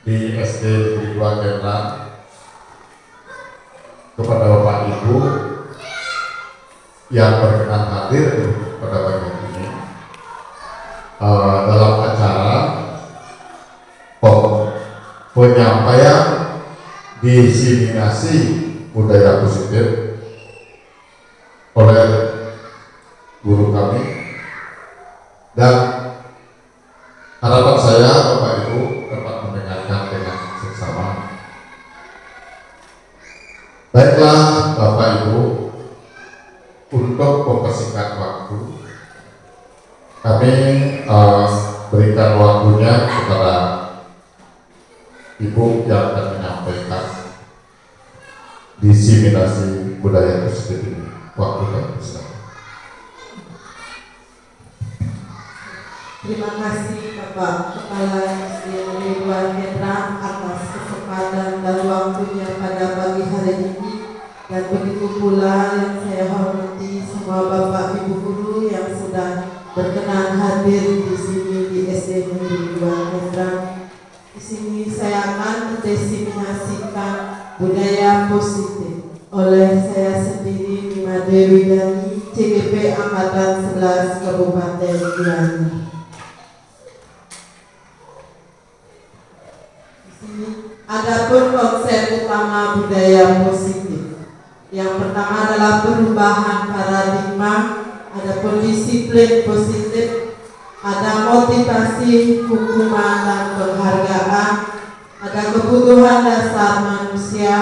di SD Negeri 2 Kemlang kepada Bapak Ibu yang berkenan hadir pada pagi ini dalam acara penyampaian diseminasi budaya positif oleh guru kami, dan harapan saya Bapak Ibu dapat mendengarkan dengan seksama. Baiklah Bapak Ibu, untuk mempersingkat waktu kami berikan waktunya kepada Ibu yang akan menyampaikan diseminasi budaya positif ini. Waktu kami silakan. Terima kasih Bapak Kepala SD Negeri 2 Kemlang atas kesempatan dan waktunya pada pagi hari ini, dan begitu pula yang saya hormati semua Bapak Ibu guru yang sudah berkenan hadir di sini di SD Negeri 2 Kemlang. Di sini saya akan mendiseminasikan budaya positif oleh saya sendiri, Mima Dewi Dani, CGP Angkatan 11 Kabupaten Gianyar. Adapun konsep utama budaya positif, yang pertama adalah perubahan paradigma, adapun disiplin positif, ada motivasi, hukuman dan penghargaan, ada kebutuhan dasar manusia,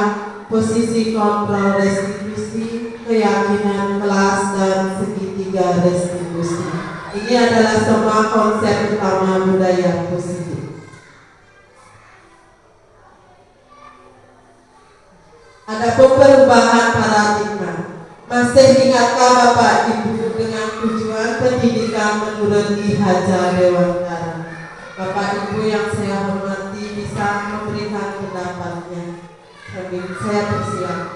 posisi kontrol restitusi, keyakinan kelas dan segitiga restitusi. Ini adalah semua konsep utama budaya positif. Adapun perubahan paradigma, masih ingatkah Bapak Ibu dengan tujuan pendidikan menurut Ki Hajar Dewantara? Bapak Ibu yang saya hormati bisa memberikan pendapatnya. Saya persilakan.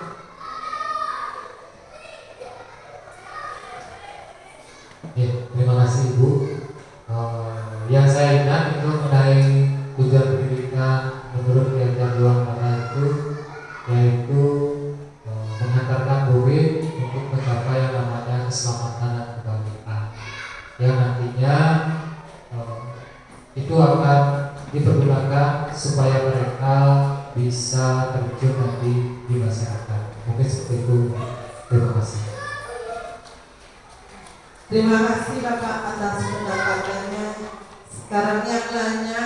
Ya, terima kasih Ibu. Yang saya ingat itu mengenai tujuan pendidikan menurut Ki Hajar Dewantara itu, yaitu mengantarkan murid untuk mencapai yang namanya keselamatan dan kebahagiaan, yang nantinya itu akan dipergunakan supaya mereka bisa terjun nanti di masyarakat. Mungkin seperti itu. Terima kasih. Terima kasih Bapak atas pendapatannya. Sekarang yang lainnya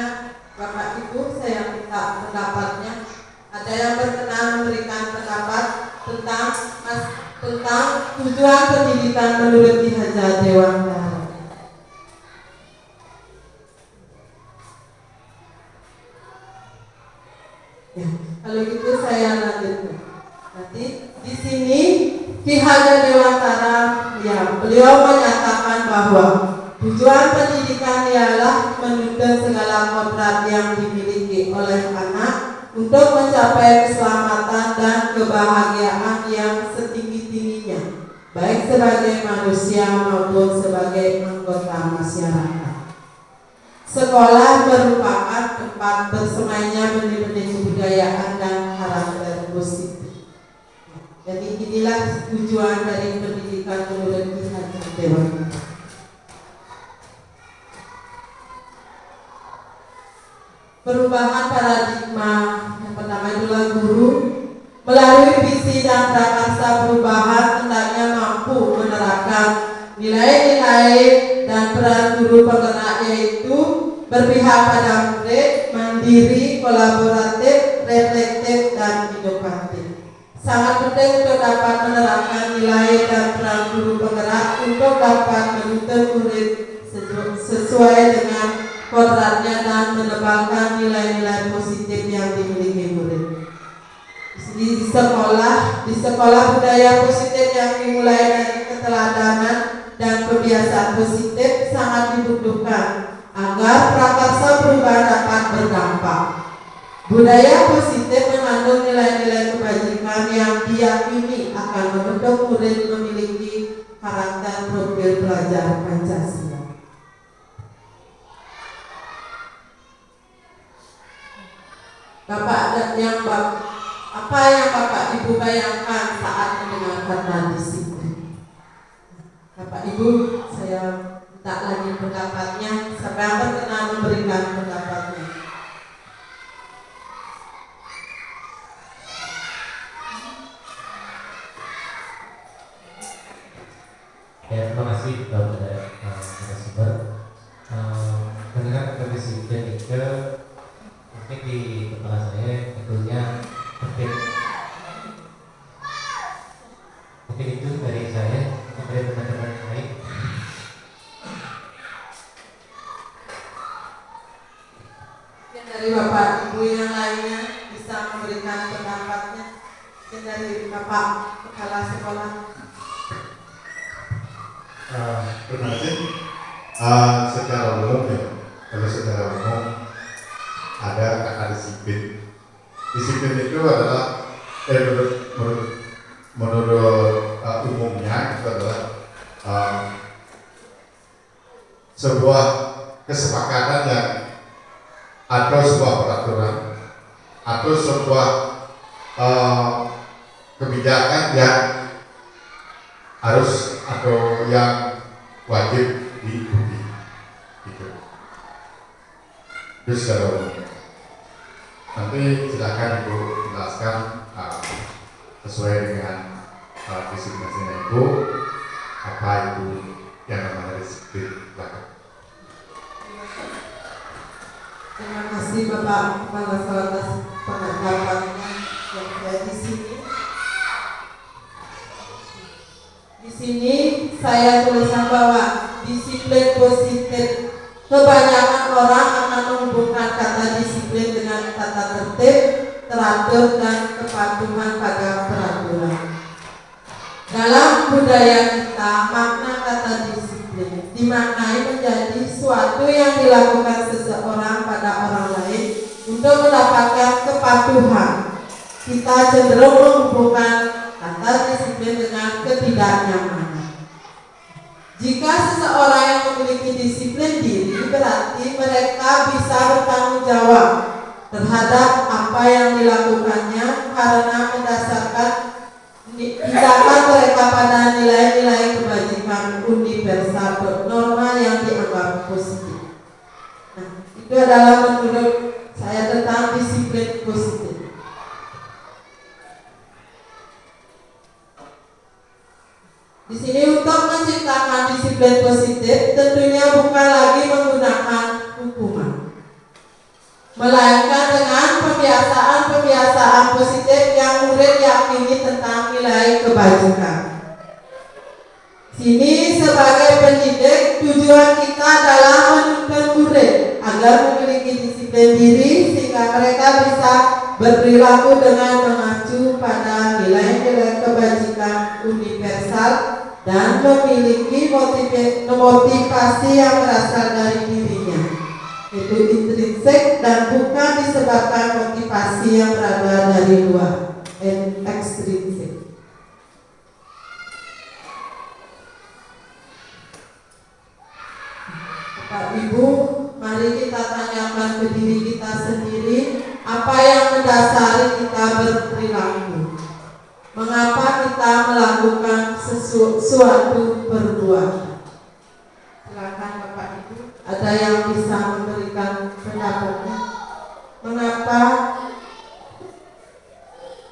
Bapak Ibu saya minta pendapatnya. Ada yang berkenan memberikan pendapat tentang tujuan pendidikan menurut Ki Hajar Dewantara. Ya, kalau gitu saya lanjutkan. Nanti di sini Ki Hajar Dewantara, ya, beliau menyatakan bahwa tujuan pendidikan ialah menuntut segala kodrat yang dimiliki oleh anak untuk mencapai keselamatan dan kebahagiaan yang setinggi-tingginya, baik sebagai manusia maupun sebagai anggota masyarakat. Sekolah merupakan tempat bersemainya benih-benih kebudayaan dan karakter positif. Jadi inilah tujuan dari pendidikan menurut Ki Hajar Dewantara. Perubahan paradigma, yang pertama itulah guru melalui visi dan prakarsa perubahan hendaknya mampu menerapkan nilai-nilai dan peran guru penggerak, yaitu berpihak pada murid, mandiri, kolaboratif, reflektif dan inovatif. Sangat penting untuk dapat menerapkan nilai dan peran guru penggerak untuk dapat menuntut murid sesuai dengan kodratnya dan menebalkan nilai-nilai positif yang dimiliki murid. Di sekolah budaya positif yang dimulai dari keteladanan dan kebiasaan positif sangat dibutuhkan agar prakarsa perubahan dapat berdampak. Budaya positif mengandung nilai-nilai kebajikan yang diyakini akan membentuk murid memiliki karakter profil pelajar Pancasila. Bapak dan apa yang Bapak Ibu bayangkan saat mendengarkan kata disiplin? Bapak Ibu, saya minta lagi pendapatnya. Siapa yang berkenan memberikan pendapatnya? Ya, terima kasih kepada narasumber. Mendengar kata disiplin itu mungkin di kepala saya tentunya penting. Mungkin itu dari saya, dari teman-teman yang lain. Mungkin dari Bapak Ibu yang lainnya bisa memberikan pendapatnya. Mungkin dari Bapak Kepala Sekolah. Terima kasih. Secara umum ya, kalau secara umum ada kata disiplin. Disiplin itu adalah menurut umumnya itu adalah sebuah kesepakatan yang atau sebuah peraturan atau sebuah kebijakan yang harus atau yang wajib diikuti, gitu. Itu secara umum. Nanti silakan Ibu jelaskan sesuai dengan disiplin Ibu apa itu yang namanya disiplin belakang. Terima kasih Bapak Kepala Sekolah atas pendapatannya yang saya di sini. Di sini saya tuliskan bahwa disiplin positif. Kebanyakan orang akan menghubungkan kata disiplin dengan tata tertib, teratur, dan kepatuhan pada peraturan. Dalam budaya kita, makna kata disiplin dimaknai menjadi suatu yang dilakukan seseorang pada orang lain untuk mendapatkan kepatuhan. Kita cenderung menghubungkan kata disiplin dengan ketidaknyamanan. Jika seseorang yang memiliki disiplin diri, berarti mereka bisa bertanggung jawab terhadap apa yang dilakukannya karena mendasarkan tindakan mereka pada nilai-nilai kebajikan universal norma yang dianggap positif. Nah, itu adalah menurut saya tentang disiplin positif. Di sini untuk menciptakan disiplin positif tentunya bukan lagi menggunakan hukuman, melainkan dengan pembiasaan positif yang murid yakini tentang nilai kebajikan. Sini sebagai pendidik, tujuan kita adalah menuntun murid agar memiliki disiplin diri sehingga mereka bisa berperilaku dengan mengacu pada nilai-nilai kebajikan universal dan memiliki motivasi yang berasal dari dirinya, itu intrinsik dan bukan disebabkan motivasi yang berada dari luar, ekstrinsik. Bapak Ibu, mari kita tanyakan ke diri kita sendiri, apa yang mendasari kita berperilaku? Mengapa kita melakukan suatu perbuatan? Silakan Bapak Ibu, ada yang bisa memberikan pendapatnya? Mengapa?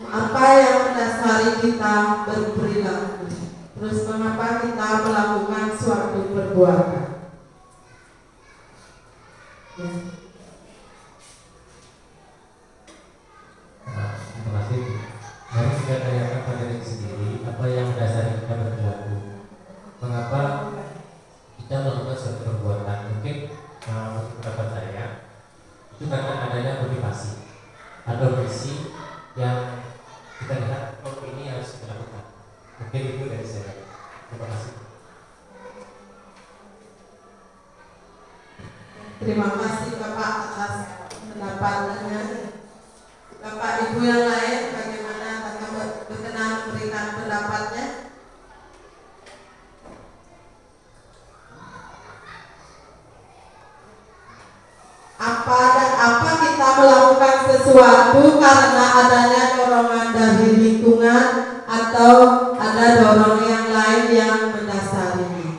Apa yang mendasari kita berperilaku? Terus mengapa kita melakukan suatu perbuatan? Ya. Terima kasih. Mari kita tanyakan pada diri sendiri apa yang mendasari kita berperilaku. Mengapa kita melakukan suatu perbuatan? Mungkin menurut pendapat saya itu karena adanya motivasi atau visi yang kita lihat ini harus kita lakukan. Mungkin itu dari saya. Terima kasih. Terima kasih Bapak atas pendapatnya. Bapak Ibu yang lain bagaimana, apakah berkenan memberikan pendapatnya? Apa kita kita melakukan sesuatu karena adanya dorongan dari lingkungan atau ada dorongan yang lain yang mendasarinya.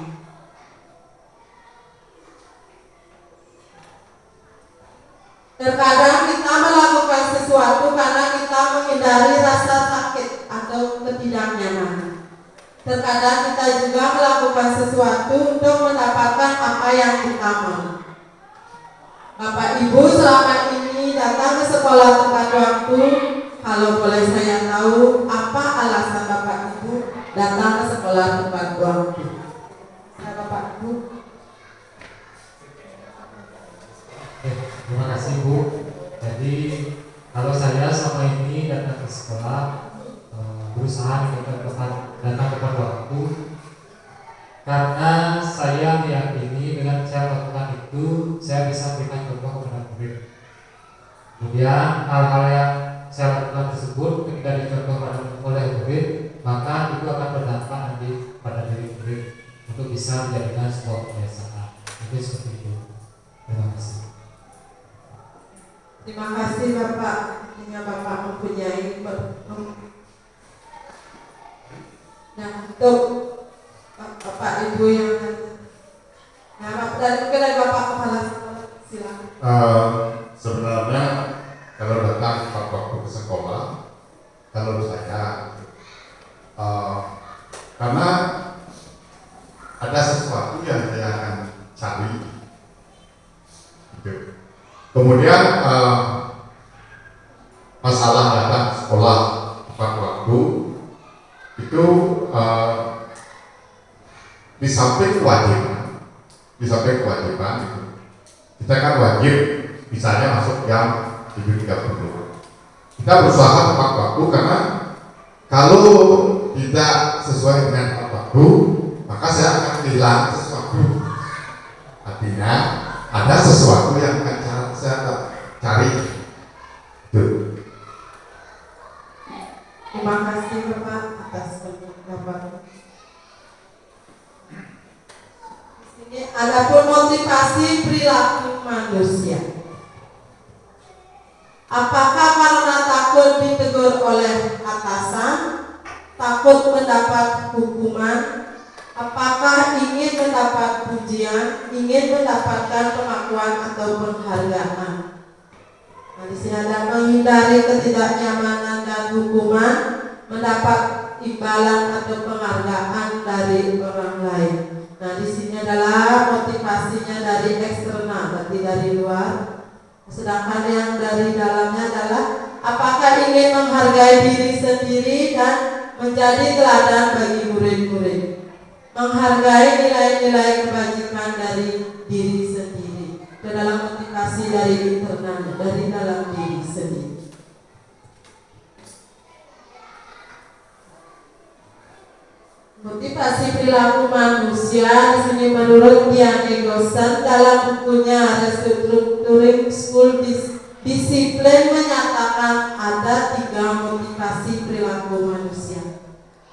Terkadang kita melakukan sesuatu karena kita menghindari rasa sakit atau ketidaknyamanan. Terkadang kita juga melakukan sesuatu untuk mendapatkan apa yang kita mau. Bapak Ibu selama ini datang ke sekolah tepat waktu. Kalau boleh saya tahu apa alasan Bapak Ibu datang ke sekolah tepat waktu? Bapak Ibu. Terima kasih Bu. Jadi kalau saya selama ini datang ke sekolah, berusaha datang tepat waktu, karena saya meyakini dengan cara melakukan itu saya bisa berikan contoh kepada murid. Kemudian hal-hal yang saya lakukan tersebut ketika dicontohkan oleh murid, maka itu akan berdampak nanti pada diri murid untuk bisa menjadikan sebuah kebiasaan. Itu seperti itu. Terima kasih. Terima kasih Bapak. Artinya Bapak mempunyai nah untuk Bapak Ibu yang dari Bapak Kepala Sekolah, silakan. Sebenarnya kalau datang tepat waktu ke sekolah, kalau saya karena ada sesuatu yang saya akan cari, gitu. Kemudian masalah datang ke sekolah tepat waktu itu di samping kewajiban itu, kita kan wajib misalnya masuk jam 7.30. Kita berusaha tepat waktu karena kalau tidak sesuai dengan tepat waktu, maka saya akan kehilangan sesuatu. Artinya ada sesuatu yang akan saya cari. Tuh. Terima kasih Bapak atas penjelasan. Ini adapun motivasi perilaku manusia. Apakah karena takut ditegur oleh atasan, takut mendapat hukuman, apakah ingin mendapat pujian, ingin mendapatkan pengakuan atau penghargaan? Nah, di sini ada menghindari ketidaknyamanan dan hukuman, mendapat imbalan atau penghargaan dari orang lain. Nah, di sini adalah motivasinya dari eksternal, berarti dari luar. Sedangkan yang dari dalamnya adalah apakah ingin menghargai diri sendiri dan menjadi teladan bagi murid-murid, menghargai nilai-nilai kebajikan dari diri sendiri. Itu adalah motivasi dari internal, dari dalam diri sendiri. Motivasi perilaku manusia di sini menurut Diane Gossan dalam bukunya Restructuring School Discipline menyatakan ada 3 motivasi perilaku manusia.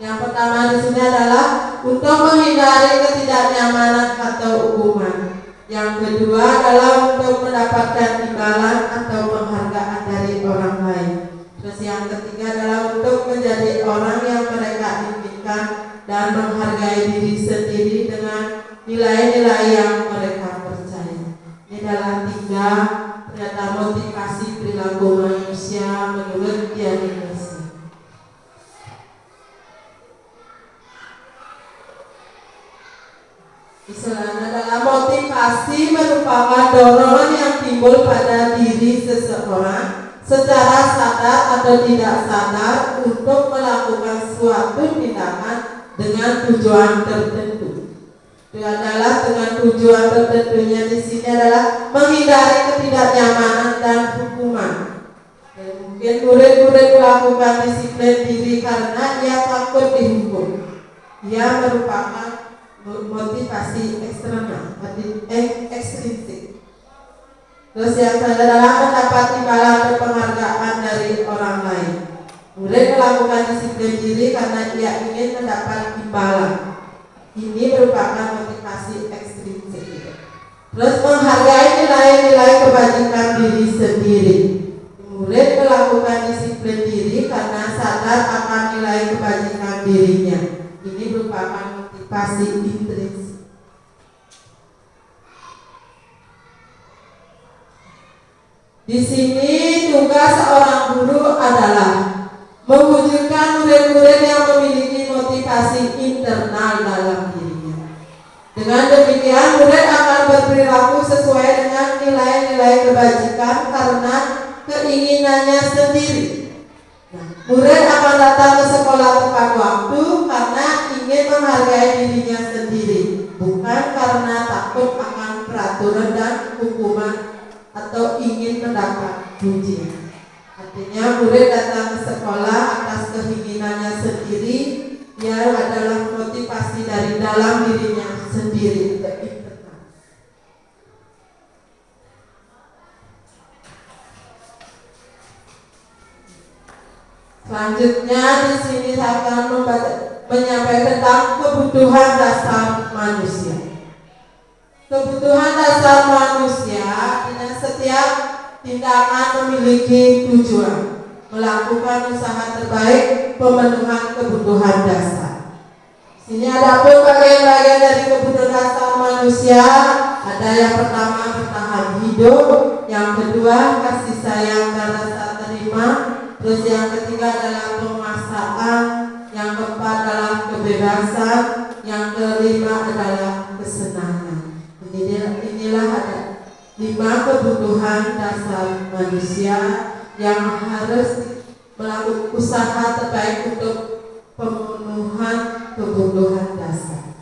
Yang pertama di sini adalah untuk menghindari ketidaknyamanan atau hukuman. Yang kedua adalah untuk mendapatkan imbalan atau penghargaan dari orang lain. Terus yang ketiga adalah untuk menjadi orang yang mereka inginkan dan menghargai diri sendiri dengan nilai-nilai yang mereka percaya. Ini adalah 3 ternyata motivasi perilaku manusia menurut Diane Gossan. Misalnya adalah motivasi merupakan dorongan yang timbul pada diri seseorang secara sadar atau tidak sadar untuk melakukan suatu tindakan dengan tujuan tertentu. Itu adalah dengan tujuan tertentunya di sini adalah menghindari ketidaknyamanan dan hukuman. Dan mungkin murid-murid melakukan disiplin diri karena ia takut dihukum. Ia merupakan motivasi eksternal, ekstrinsik. Terus yang adalah mendapat imbalan dan penghargaan dari orang lain. Murid melakukan disiplin diri karena ia ingin mendapat imbalan. Ini merupakan motivasi ekstrinsik. Terus menghargai nilai-nilai kebajikan diri sendiri. Murid melakukan disiplin diri karena sadar akan nilai kebajikan dirinya. Ini merupakan motivasi intrinsik. Di sini tugas seorang guru adalah mewujudkan murid-murid yang memiliki motivasi internal dalam dirinya. Dengan demikian, murid akan berperilaku sesuai dengan nilai-nilai kebajikan karena keinginannya sendiri. Murid akan datang ke sekolah tepat waktu karena ingin menghargai dirinya sendiri, bukan karena takut akan peraturan dan hukuman atau ingin mendapat pujian. Artinya murid datang ke sekolah atas keinginannya sendiri, ia adalah motivasi dari dalam dirinya sendiri. Selanjutnya di sini saya akan menyampaikan tentang kebutuhan dasar manusia. Kebutuhan dasar manusia dengan setiap tindakan memiliki tujuan, melakukan usaha terbaik pemenuhan kebutuhan dasar. Sini ada pun bagian-bagian dari kebutuhan dasar manusia. Ada yang pertama bertahan hidup, yang kedua kasih sayang dan rasa terima, terus yang ketiga adalah penguasaan, yang keempat adalah kebebasan, yang kelima adalah kesenangan. Inilah ada 5 kebutuhan dasar manusia yang harus melakukan usaha terbaik untuk pemenuhan kebutuhan dasar.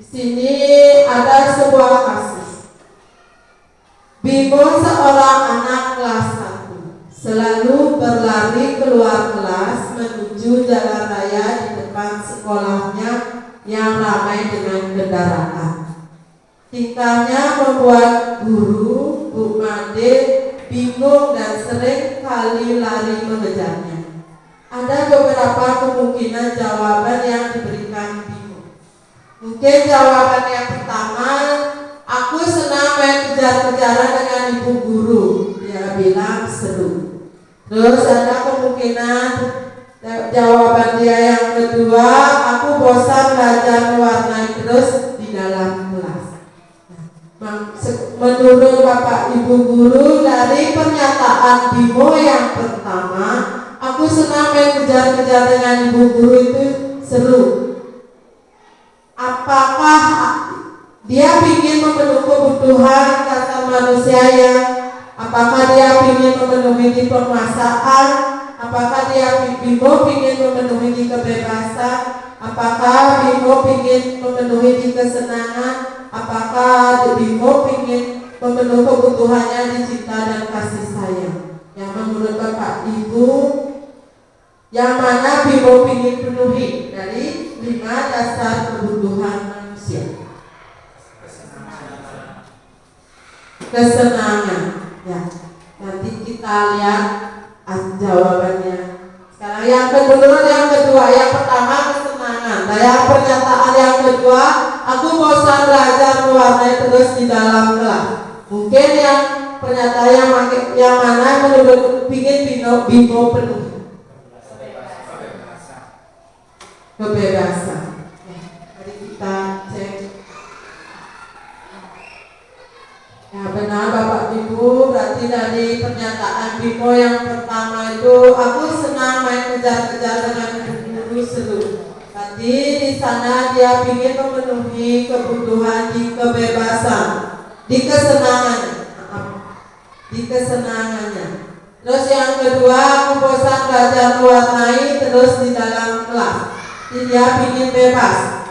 Di sini ada sebuah kasus. Bimo, seorang anak kelas 1, selalu berlari keluar kelas menuju jalan raya di depan sekolahnya yang ramai dengan kendaraan. Tingkahnya membuat guru, Bu Made, bingung dan sering kali lari mengejarnya. Ada beberapa kemungkinan jawaban yang diberikan Bimo. Mungkin jawaban yang pertama, aku senang main kejar-kejaran dengan ibu guru. Dia bilang seru. Terus ada kemungkinan jawaban dia yang kedua, aku bosan belajar mewarnai terus di dalam kelas. Menurut Bapak Ibu guru, dari pernyataan Bimo yang pertama, aku senang main kejar-kejar dengan ibu guru itu seru. Apakah dia ingin memenuhi kebutuhan dasar manusia yang apakah dia ingin memenuhi penguasaan? Apakah Bimo ingin memenuhi kebebasan? Apakah Bimo ingin memenuhi kesenangan? Apakah Bimo ingin memenuhi kebutuhannya di cinta dan kasih sayang? Yang menurut Bapak Ibu, yang mana Bimo ingin penuhi dari 5 dasar kebutuhan manusia? Kesenangan. Ya, nanti kita lihat jawabannya. Sekarang yang kedua, yang pertama kesenangan. Nah, yang pernyataan yang kedua, aku bosan belajar mewarnai terus di dalam kelas. Mungkin yang pernyataan yang mana menurut Bimo penuh? Kebebasan. Mari kita cek. Ya benar Bapak Ibu, berarti dari pernyataan Bimo yang pertama itu, aku senang main kejar-kejar dengan guru seru. Berarti di sana dia ingin memenuhi kebutuhan di kebebasan, di kesenangannya. Terus yang kedua, aku bosan belajar mewarnai terus di dalam kelas. Jadi dia ingin bebas,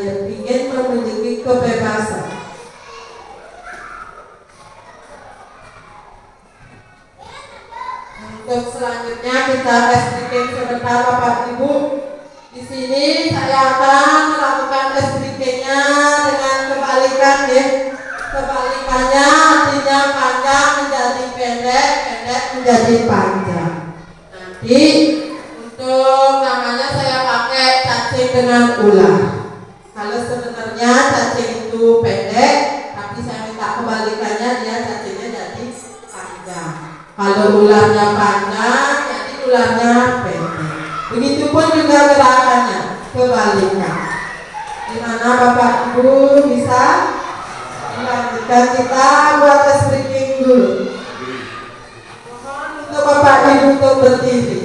dia ingin memiliki kebebasan. Untuk selanjutnya kita extracting sebentar Bapak Ibu. Di sini saya akan melakukan extractingnya dengan kebalikan ya. Kebalikannya artinya panjang menjadi pendek, pendek menjadi panjang. Nanti untuk namanya saya pakai cacing itu pendek, tapi saya minta kebalikannya, dia cacingnya jadi panjang. Kalau ularnya panjang, jadi ularnya pendek. Begitupun juga gerakannya, kebalikan. Dimana Bapak Ibu bisa melanjutkan, kita buat speaking dulu. Mohon untuk Bapak Ibu untuk berdiri.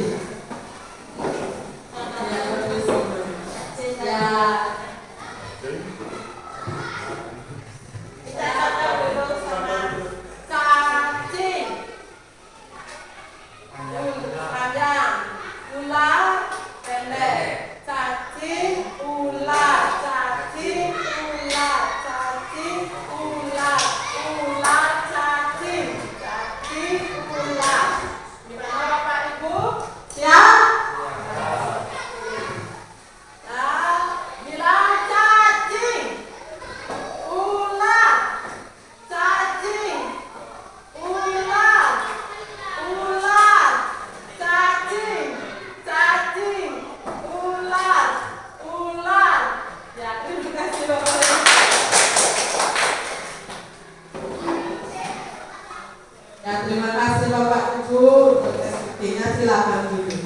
Terima kasih Bapak Ibu, untuk SPT-nya silakan dulu.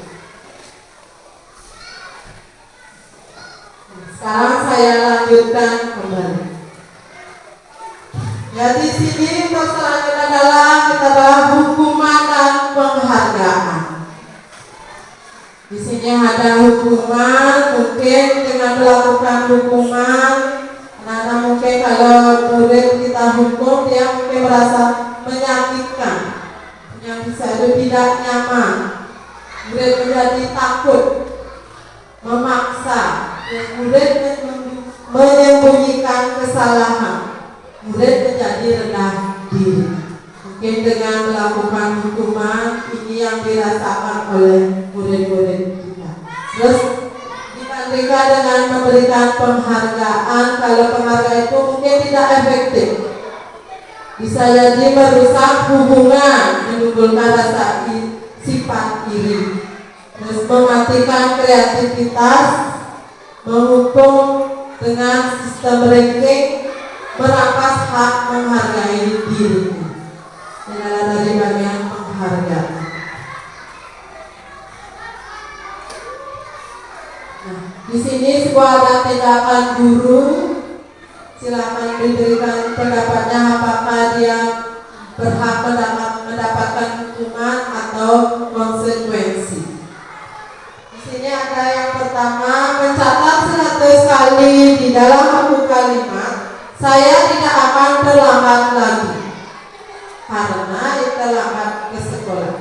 Sekarang saya lanjutkan kembali. Ya, di sini untuk selanjutnya adalah hukuman dan penghargaan. Di sini ada hukuman, mungkin dengan melakukan hukuman, karena mungkin kalau murid kita hukum, dia mungkin merasa menyakitkan, yang bisa tidak nyaman, murid menjadi takut, memaksa, murid menyembunyikan kesalahan, murid menjadi rendah diri. Mungkin dengan melakukan hukuman ini yang dirasakan oleh murid-murid kita. Terus dibandingkan dengan memberikan penghargaan, kalau penghargaan itu mungkin tidak efektif, bisa jadi merusak hubungan, menimbulkan rasa sifat iri, terus mematikan kreativitas, menghukum dengan sistem ranking, merampas hak menghargai diri. Ini adalah dari bagian penghargaan. Nah, di sini sebuah ada tindakan guru. Silakan diberikan pendapatnya, apakah dia berhak mendapatkan hukuman atau konsekuensi. Di sini ada yang pertama, mencatat 100 kali di dalam buku kalimat, saya tidak akan terlambat lagi karena terlambat ke sekolah.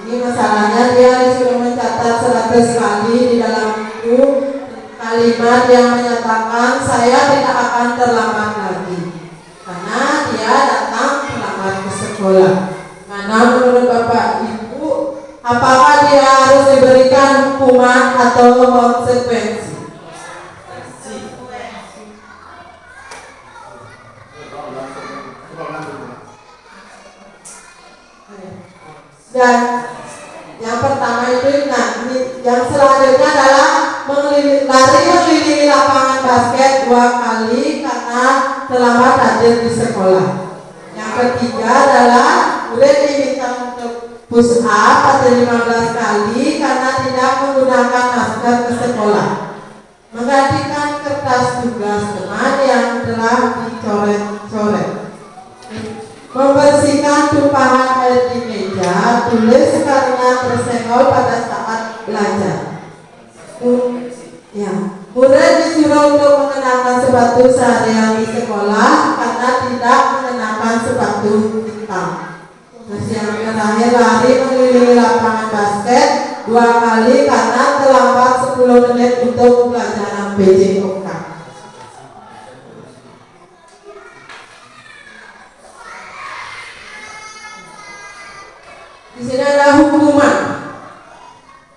Ini masalahnya, dia disuruh mencatat 100 kali di dalam buku kalimat yang menyatakan saya tidak akan terlambat lagi karena dia datang terlambat ke sekolah. Karena menurut Bapak Ibu, apakah dia harus diberikan hukuman atau konsekuensi? Dan yang pertama itu, nah, yang selanjutnya adalah lari mengelilingi lapangan basket 2 kali karena terlambat hadir di sekolah. Yang ketiga adalah murid diminta untuk push up atau 15 kali karena tidak menggunakan masker ke sekolah. Menggantikan kertas tugas teman yang telah dicoret-coret. Membersihkan tumpahan air di meja tulis karena tersenggol pada saat belajar. Ya, murid disuruh untuk mengenakan sepatu seharian di sekolah karena tidak mengenakan sepatu hitam. Terus yang terakhir, lari mengelilingi lapangan basket 2 kali karena terlambat 10 menit untuk pelajaran PJOK. Di sini ada hukuman.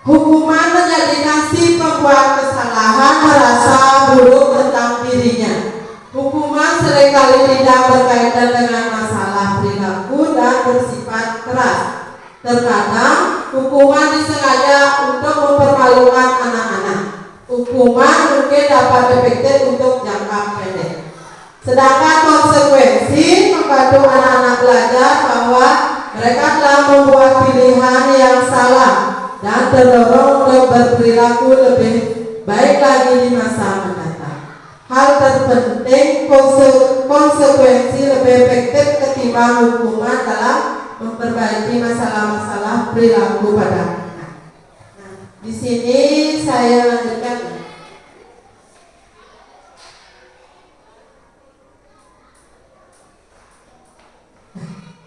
Hukuman menjadikan si pembuat kesalahan merasa buruk tentang dirinya. Hukuman seringkali tidak berkaitan dengan masalah perilaku dan bersifat keras. Terkadang hukuman disengaja untuk mempermalukan anak-anak. Hukuman mungkin dapat efektif untuk jangka pendek. Sedangkan konsekuensi membantu anak-anak belajar bahwa mereka telah membuat pilihan yang salah dan terdorong untuk berperilaku lebih baik lagi di masa mendatang. Hal terpenting, konsekuensi lebih efektif ketimbang hukuman dalam memperbaiki masalah-masalah perilaku pada anak. Nah, di sini saya lanjutkan.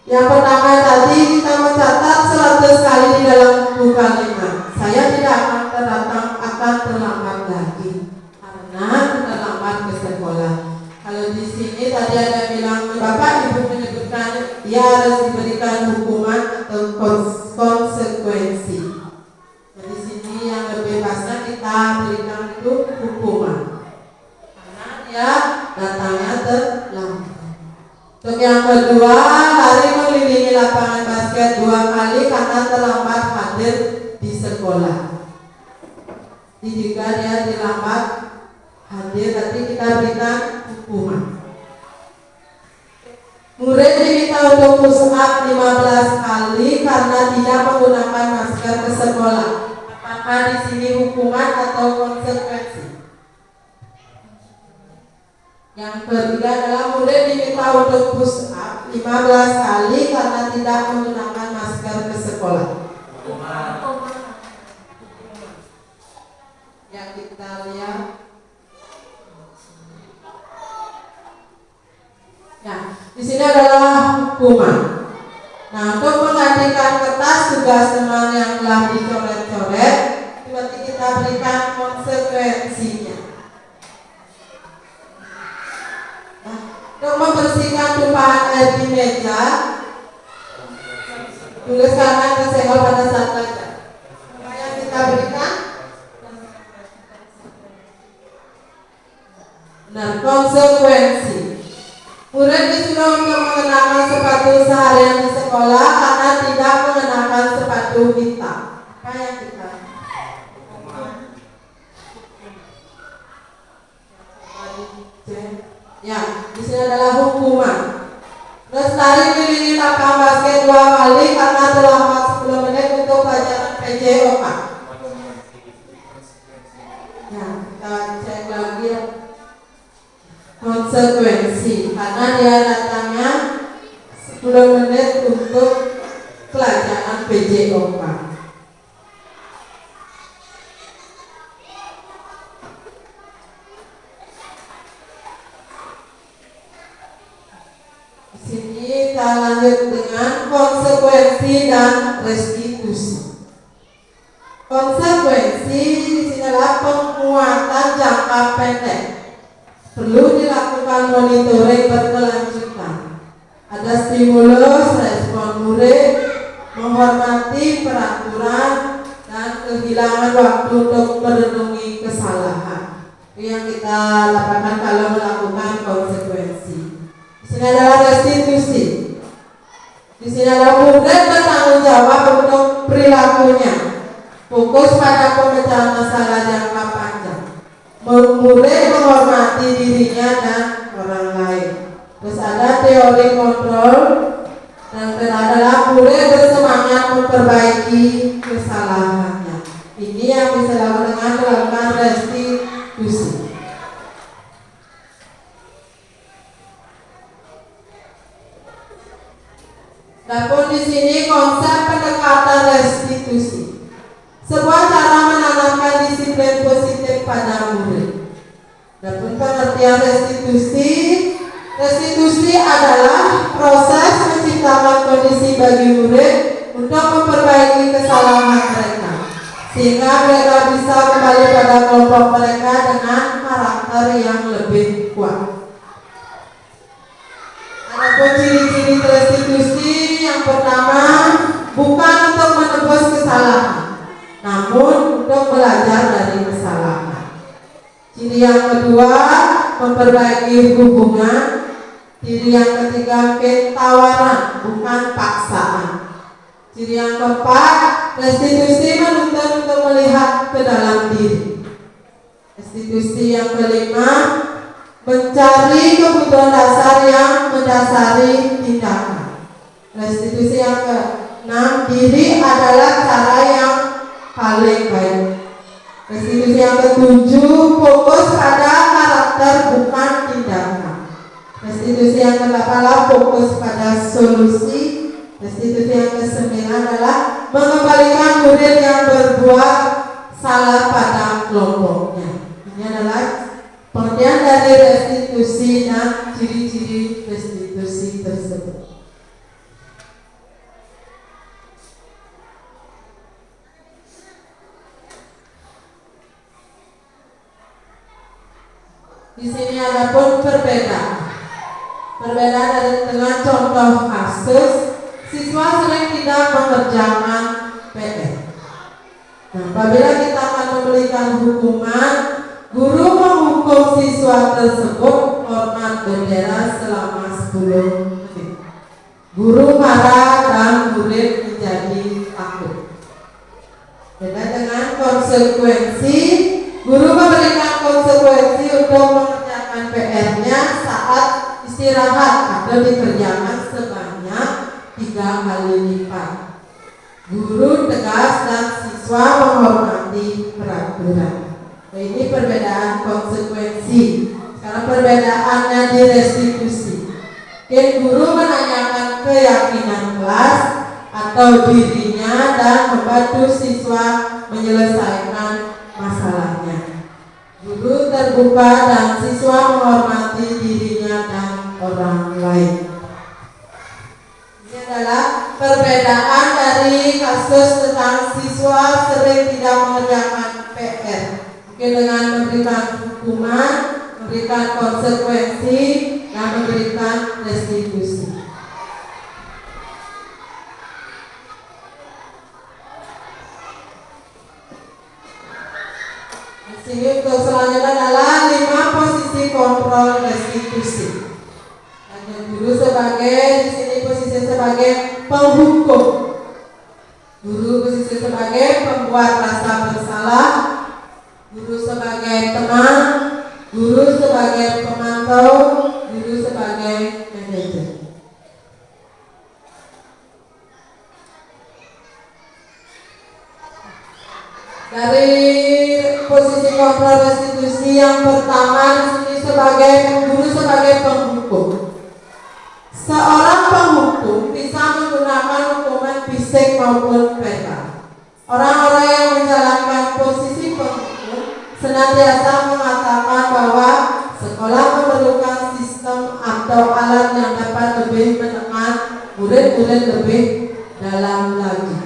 Yang pertama tadi kita mencatat 100 kali di dalam buku kalimat. Saya tidak akan terlambat lagi karena terlambat ke sekolah. Kalau di sini tadi ada bilang Bapak Ibu menyebutkan dia harus diberikan hukuman atau konsekuensi. Nah, di sini yang lebih pasnya kita berikan itu hukuman karena dia datangnya terlambat. Untuk yang kedua, lari mengelilingi lapangan basket 2 kali karena terlambat hadir di sekolah. Jadi jika dia terlambat hadir, nanti kita berikan hukuman. Murid diminta untuk push up 15 kali karena tidak menggunakan masker ke sekolah. Apakah di sini hukuman atau konsekuensi? Yang ketiga adalah murid diminta untuk push up 15 kali karena tidak menggunakan masker ke sekolah. Yang kita lihat, ya, di sini adalah hukuman. Nah, untuk menggantikan kertas tugas teman yang telah dicoret-coret, berarti kita berikan konsekuensinya. Untuk membersihkan tumpahan air di meja, tuliskan kesenggol pada saat belajar. Apa yang kita berikan? Nah, konsekuensi. Murid disuruh untuk mengenakan sepatu seharian di sekolah karena tidak mengenakan sepatu hitam. Apa yang kita? Ya, di sini adalah hukuman. Lestari keliling lapangan basket 2 kali karena terlambat 10 menit untuk pelajaran PJOK. Ya, kita cek lagi ya. Konsekuensi karena dia datangnya 10 menit untuk pelajaran PJOK. Sini kita lanjut dengan konsekuensi dan restitusi. Konsekuensi di sini adalah penguatan jangka pendek. Perlu dilakukan monitoring berkelanjutan. Ada stimulus, respon murid, menghormati peraturan, dan kehilangan waktu untuk merenungi kesalahan. Itu yang kita lakukan kalau melakukan konsekuensi. Di sini adalah restitusi. Di sini adalah murid bertanggung jawab untuk perilakunya. Fokus pada pemecahan masalah jangka panjang. Murid menghormati dirinya dan orang lain. Terus ada teori kontrol. Dan adalah murid bersemangat memperbaiki kesalahannya. Ini yang bisa dilakukan dengan melakukan restitusi. Dapur di sini konsep pendekatan restitusi. Sebuah cara menanamkan disiplin positif pada murid. Dapur pengertian restitusi. Restitusi adalah proses menciptakan kondisi bagi murid untuk memperbaiki kesalahan mereka, sehingga mereka bisa kembali pada kelompok mereka dengan karakter yang lebih kuat. Adapun ciri-ciri restitusi, yang pertama, bukan untuk menebus kesalahan, namun untuk belajar dari kesalahan. Ciri yang kedua, memperbaiki hubungan. Ciri yang ketiga, tawaran, bukan paksaan. Ciri yang keempat, restitusi menuntut untuk melihat ke dalam diri. Restitusi yang kelima, mencari kebutuhan dasar yang mendasari tindakan. Restitusi yang keenam, diri adalah cara yang paling baik. Restitusi yang ketujuh, fokus pada karakter bukan tindakan. Restitusi yang ke-8 fokus pada solusi. Restitusi yang ke-9 adalah mengembalikan murid yang berbuat salah pada kelompoknya. Ini adalah pengertian dari restitusi dan ciri-ciri restitusi tersebut. Di sini ada pun perbedaan dengan contoh kasus, siswa sering tidak mengerjakan PR. Nah, apabila kita akan memberikan hukuman, guru menghukum siswa tersebut hormat bendera selama 10 menit. Guru marah dan murid menjadi takut. Beda dengan konsekuensi, guru memberikan konsekuensi untuk mengerjakan PR-nya saat istirahat atau dikerjakan sebanyak 3 kali lipat. Guru tegas dan siswa menghormati peraturan. Nah, ini perbedaan konsekuensi. Sekarang perbedaannya di restitusi. Guru menanyakan keyakinan kelas atau dirinya dan membantu siswa menyelesaikan masalahnya. Guru terbuka dan siswa menghormati dirinya dan orang lain. Ini adalah perbedaan dari kasus tentang siswa sering tidak mengerjakan PR. Mungkin dengan memberikan hukuman, memberikan konsekuensi, dan memberikan restitusi. Sini untuk selanjutnya adalah 5 posisi kontrol restitusi. Ada guru sebagai di sini posisi sebagai penghukum, guru posisi sebagai pembuat rasa bersalah, guru sebagai teman, guru sebagai pemantau, guru sebagai manajer. Dari posisi kontrol restitusi yang pertama di sini sebagai guru sebagai penghukum. Seorang penghukum bisa menggunakan hukuman fisik maupun verbal. Orang-orang yang menjalankan posisi penghukum senantiasa mengatakan bahwa sekolah memerlukan sistem atau alat yang dapat lebih menekan murid-murid lebih dalam lagi.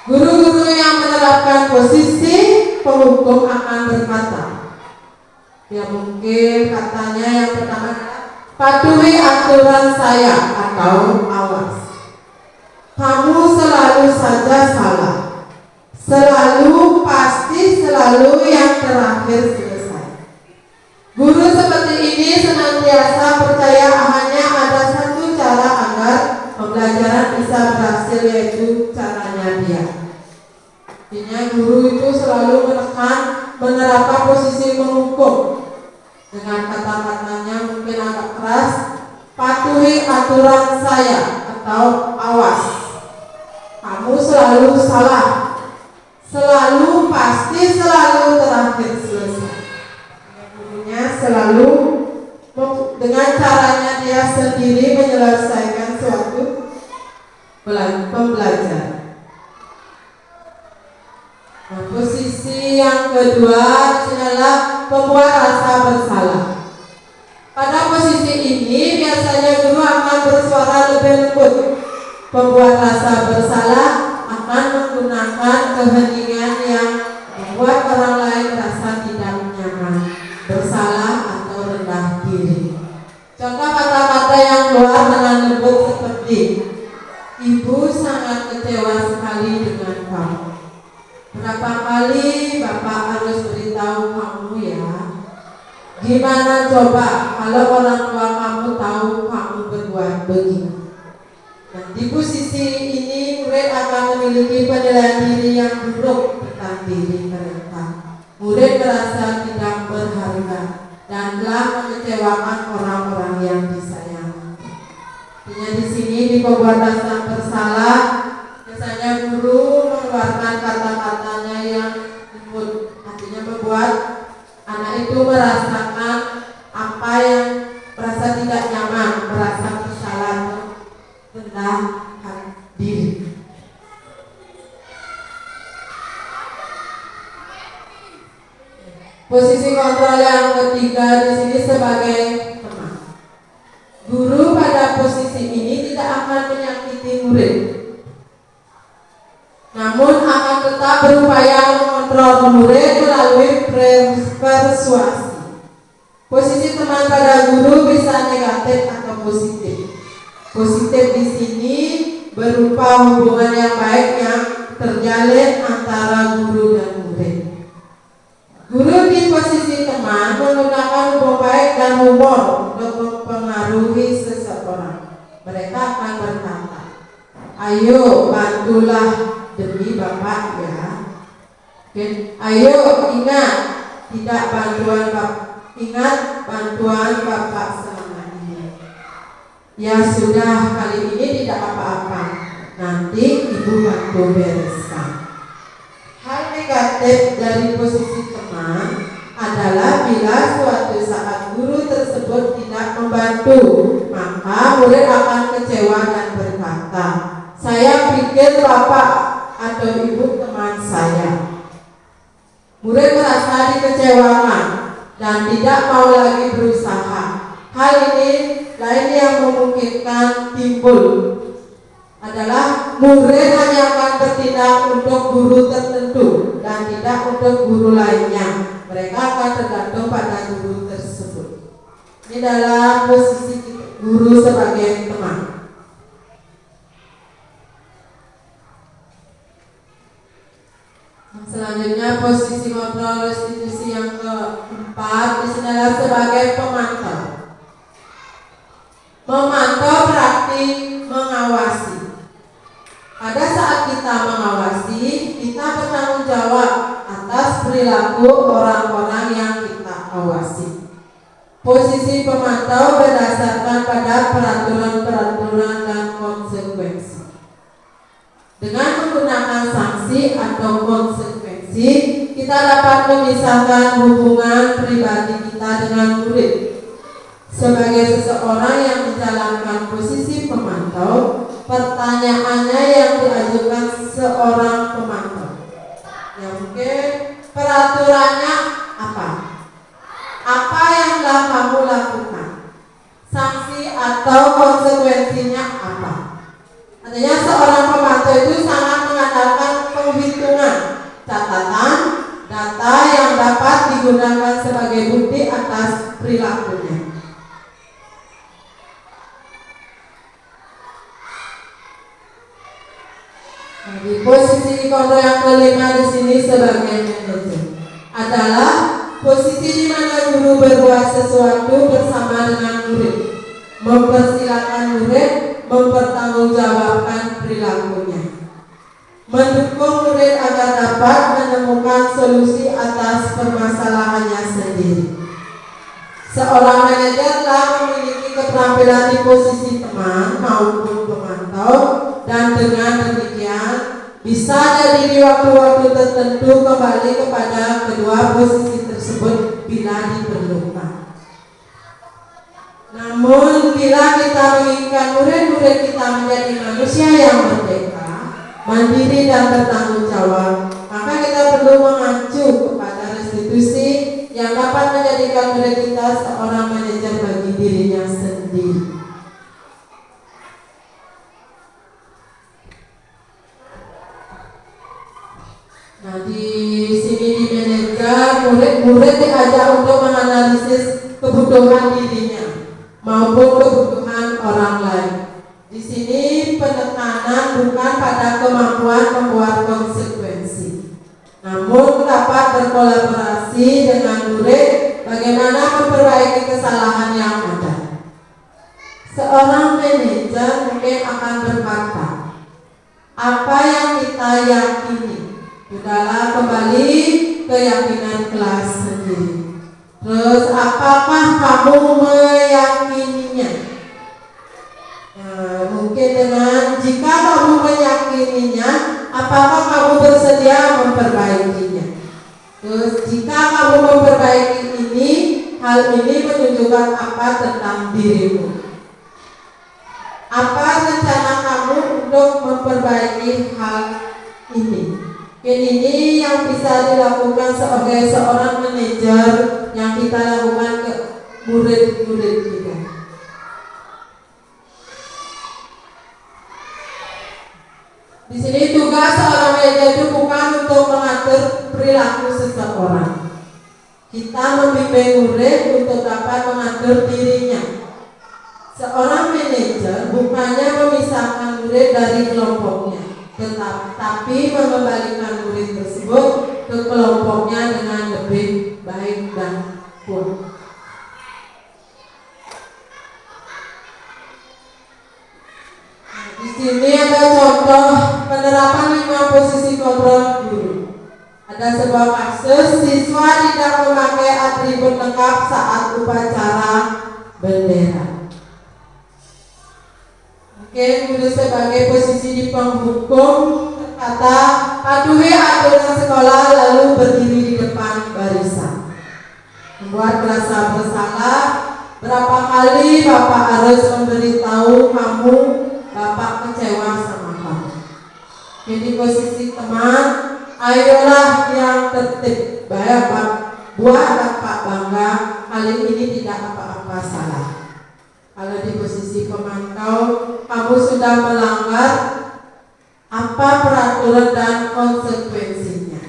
Guru-guru yang menerapkan posisi penghukum akan berkata, ya mungkin katanya yang pertama, patuhi aturan saya atau awas. Kamu selalu saja salah. Selalu pasti selalu yang terakhir selesai. Guru seperti ini senantiasa percaya hanya ada satu cara agar pembelajaran bisa berhasil, yaitu caranya dia. Artinya guru itu selalu menerapkan posisi menghukum. Dengan kata-katanya mungkin agak keras, patuhi aturan saya atau awas. Kamu selalu salah. Selalu pasti selalu terakhir selesai. Gurunya selalu dengan caranya dia sendiri menyelesaikan suatu pembelajaran. Nah, posisi yang kedua adalah pembuat rasa bersalah. Pada posisi ini biasanya guru akan bersuara lebih lembut. Pembuat rasa bersalah akan menggunakan keheningan yang membuat orang lain merasa tidak nyaman, bersalah atau rendah diri. Contoh kata-kata yang keluar dengan lembut seperti, Ibu sangat kecewa sekali dengan kamu. Berapa kali Bapak harus beritahu kamu ya? Gimana coba kalau orang tua kamu tahu kamu berbuat begini? Nah, di posisi ini murid akan memiliki penilaian diri yang buruk tentang diri mereka. Murid merasa tidak berharga. telah mengecewakan orang-orang yang disayangi. Artinya di sini di pembuatan sang bersalah, biasanya guru mengeluarkan kata-katanya yang lembut, artinya membuat anak itu merasakan apa yang merasa tidak nyaman, merasa bersalah, rendah diri. Posisi kontrol yang ketiga di sini sebagai teman. Guru pada posisi ini tidak akan menyakiti murid, namun akan tetap berupaya mengontrol murid melalui persuasi. Posisi teman pada guru bisa negatif atau positif. Positif di sini berupa hubungan yang baik yang terjalin antara guru dan murid. Guru di posisi teman menggunakan hubungan baik dan humor untuk mempengaruhi seseorang. Mereka akan berkata, "Ayo bantulah demi Bapak ya. Ayo ingat bantuan Bapak selama ini. Ya sudah, kali ini tidak apa-apa. Nanti Ibu bantu bereskan." Hal negatif dari posisi teman adalah bila suatu saat guru tersebut tidak membantu, maka murid akan kecewa dan berkata, "Saya pikir Bapak atau Ibu teman saya." Murid merasa dikecewakan dan tidak mau lagi berusaha. Hal ini lain yang memungkinkan timbul adalah murid hanya akan bertindak untuk guru tertentu dan tidak untuk guru lainnya. Mereka akan tergantung pada guru tersebut. Ini adalah posisi guru sebagai teman. Selanjutnya posisi kontrol restitusi yang keempat di sini adalah sebagai pemantau. Memantau berarti mengawasi. Pada saat kita mengawasi, kita bertanggung jawab atas perilaku orang-orang yang kita awasi. Posisi pemantau berdasarkan pada peraturan-peraturan dan konsekuensi. Dengan menggunakan sanksi atau konsekuensi, kita dapat memisahkan hubungan pribadi kita dengan murid. Sebagai seseorang yang menjalankan posisi pemantau, pertanyaannya yang diajukan seorang pemantau, ya mungkin peraturannya apa? Apa yang telah kamu lakukan? Sanksi atau konsekuensinya apa? Artinya seorang pemantau itu sangat mengandalkan penghitungan, catatan, data yang dapat digunakan sebagai bukti atas perilakunya. Di posisi kontrol yang kelima di sini sebagai manajer adalah posisi di mana guru berbuat sesuatu bersama dengan murid, mempersilakan murid mempertanggungjawabkan perilakunya, mendukung murid agar dapat menemukan solusi atas permasalahannya sendiri. Seorang manajer telah memiliki keterampilan di posisi teman maupun pemantau, dan dengan demikian bisa jadi di waktu-waktu tertentu kembali kepada kedua posisi tersebut bila diperlukan. Namun bila kita menginginkan murid-murid kita menjadi manusia yang merdeka, mandiri dan bertanggung jawab, maka kita perlu mengacu kepada restitusi yang dapat menjadikan murid kita seorang manajer bagi dirinya sendiri. Nah, di sini di manajer, murid-murid diajak untuk menganalisis kebutuhan dirinya maupun kebutuhan orang lain. Di sini penekanan bukan pada kemampuan membuat konsekuensi, namun dapat berkolaborasi dengan murid bagaimana memperbaiki kesalahan yang ada. Seorang manajer mungkin akan berkata, apa yang kita yakini adalah kembali keyakinan kelas sendiri. Terus apakah kamu meyakininya? Nah, mungkin dengan jika kamu meyakininya, apakah kamu bersedia memperbaikinya? Terus jika kamu memperbaiki ini, hal ini menunjukkan apa tentang dirimu? Apa rencana kamu untuk memperbaiki hal ini? Ini yang bisa dilakukan sebagai seorang manajer yang kita lakukan ke murid-murid kita. Di sini tugas seorang manajer itu bukan untuk mengatur perilaku seseorang. Kita membimbing murid untuk dapat mengatur dirinya. Seorang manajer bukannya memisahkan murid dari kelompoknya, tetapi mengembalikan murid tersebut ke kelompoknya dengan lebih baik dan kuat. Di sini ada contoh penerapan 5 posisi kontrol guru. Ada sebuah kasus siswa tidak memakai atribut lengkap saat upacara bendera. Guru sebagai posisi di penghukum berkata, patuhi aturan sekolah lalu berdiri di depan barisan. Membuat merasa bersalah, berapa kali Bapak harus memberitahu kamu Bapak kecewa sama kamu. Jadi posisi teman, ayolah yang tertib, buat Bapak bangga, kali ini tidak apa-apa salah. Kalau di posisi pemantau, kamu sudah melanggar apa peraturan dan konsekuensinya.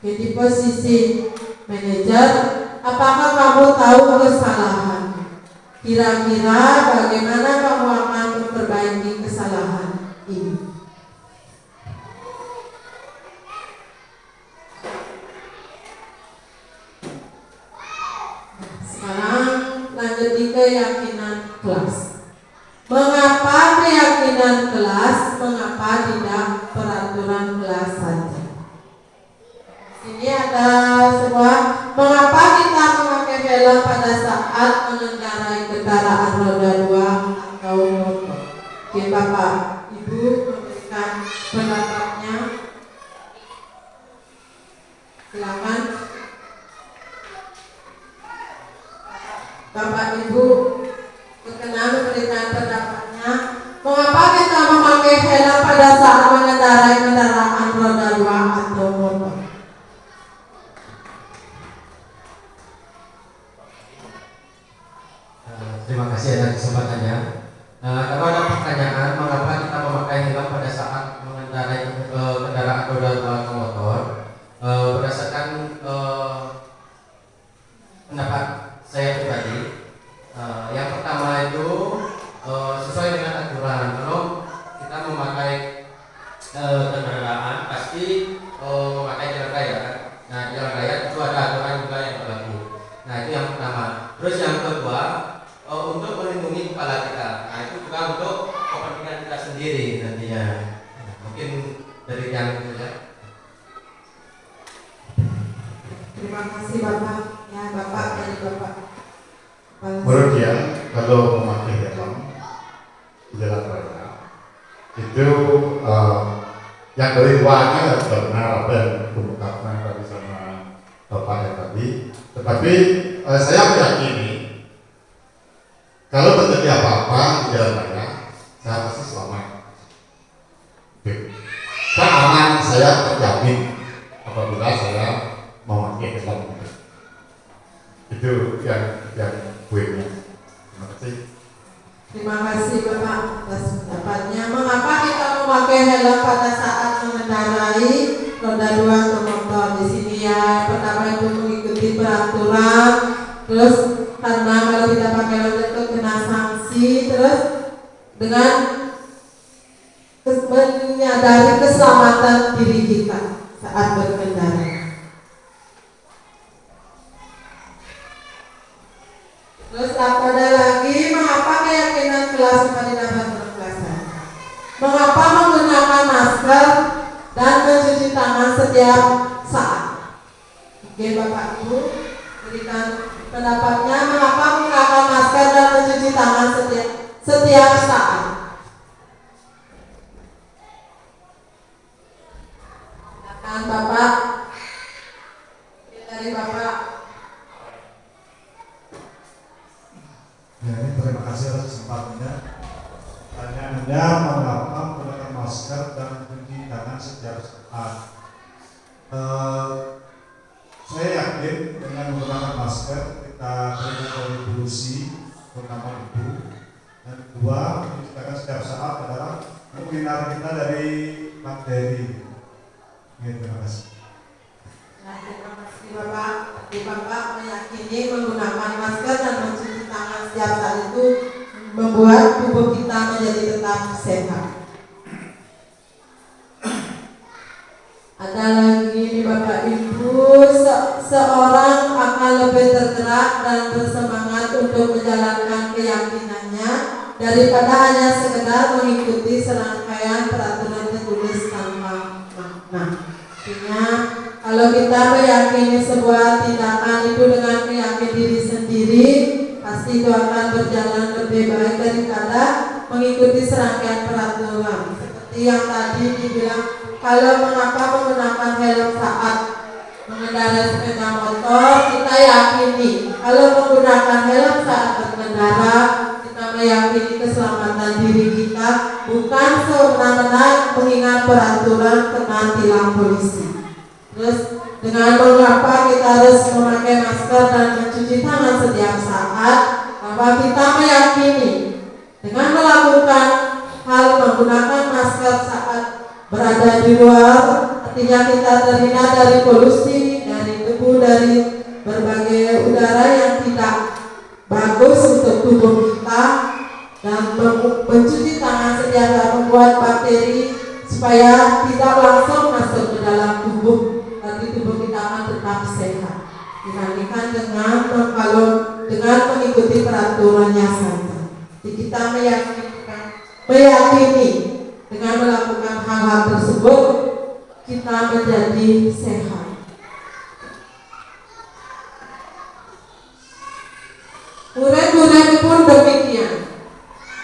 Jadi posisi manajer, apakah kamu tahu kesalahan? Kira-kira bagaimana kamu akan memperbaiki kesalahan ini? Sekarang lanjut di keyakinan kelas. Mengapa keyakinan kelas? Mengapa tidak peraturan kelas saja? Sini ada sebuah mengapa kita memakai helm pada saat mengendarai kendaraan roda 2 atau motor. Oke, Bapak Ibu memberikan pendapatnya. Silakan. Bapak Ibu berkenan memberikan pendapatnya. Mengapa kita memakai helm pada saat mengendarai kendaraan roda 2 atau motor? Terima kasih atas kesempatannya. Kalau ada pertanyaan mengapa kita memakai helm pada saat mengendarai kendaraan roda 2 atau motor, berdasarkan pendapat saya pribadi, yang pertama itu sesuai dengan aturan. Kalau kita memakai kendaraan pasti memakai jalan raya. Nah, jalan raya itu ada aturan juga yang berlaku. Nah, itu yang pertama. Terus yang kedua, untuk melindungi kepala kita. Nah, itu juga untuk kepentingan kita sendiri nantinya. Mungkin dari yang itu ya. Terima kasih Bapak. Ya, Bapak dari Bapak. Menurut dia, kalau memakai helm di jalan raya itu yang dari luarnya benar apa yang dikemukakan tadi sama Bapak tadi. Tetapi saya meyakini kalau terjadi apa-apa di jalan raya, saya pasti selamat. Keamanan saya terjamin apabila saya memakai helm. Itu yang poinnya. Terima kasih. Terima kasih Bapak atas pendapatnya. Mengapa kita memakai helm pada saat mengendarai roda 2 atau motor? Di sini ya pertama itu mengikuti peraturan. Terus karena kalau tidak pakai helm itu kena sanksi. Terus dengan menyadari keselamatan diri kita saat berkendara. Terus ada lagi, mengapa keyakinan kelas tadi dapat berkelanjutan? Mengapa menggunakan masker dan mencuci tangan setiap saat? Oke Bapak Ibu, berikan Pendapatnya, mengapa menggunakan masker dan mencuci tangan setiap saat? Silakan Bapak. Dari Bapak. Ya, ini terima kasih atas kesempatannya. Pertanyaan Anda, mengapa menggunakan masker dan mencuci tangan setiap saat? Saya yakin dengan menggunakan masker kita terhindar dari polusi, terutama debu. Dan kedua, mencuci tangan setiap saat adalah menghindar kita dari bakteri. Ya, terima kasih. Nah, terima kasih Bapak. Jadi Bapak meyakini menggunakan masker dan mencuci tangan setiap saat itu membuat tubuh kita menjadi tetap sehat. Ada lagi nih Bapak Ibu, seorang akan lebih tergerak dan bersemangat untuk menjalankan keyakinannya daripada hanya sekedar mengikuti serangkaian peraturan tertulis tanpa makna. Artinya, kalau kita meyakini sebuah tindakan itu dengan keyakinan diri sendiri, pasti itu akan berjalan lebih baik daripada mengikuti serangkaian peraturan. Seperti yang tadi dibilang, kalau mengapa menggunakan helm saat mengendarai sepeda motor, kita yakini kalau menggunakan helm saat berkendara, kita meyakini keselamatan diri kita, bukan semena-mena mengingat peraturan kena tilang polisi. Terus dengan mengapa kita harus memakai masker dan mencuci tangan setiap saat, bahwa kita meyakini dengan melakukan hal menggunakan masker saat berada di luar, artinya kita terhindar dari polusi, dari debu, dari berbagai udara yang tidak bagus untuk tubuh kita, dan mencuci tangan setiap saat membuat bakteri supaya tidak langsung masuk ke dalam tubuh, tapi tubuh kita akan tetap sehat dibandingkan dengan kalau dengan mengikuti peraturannya saja. Jadi kita meyakini dengan melakukan hal-hal tersebut kita menjadi sehat. Murid-murid pun demikian.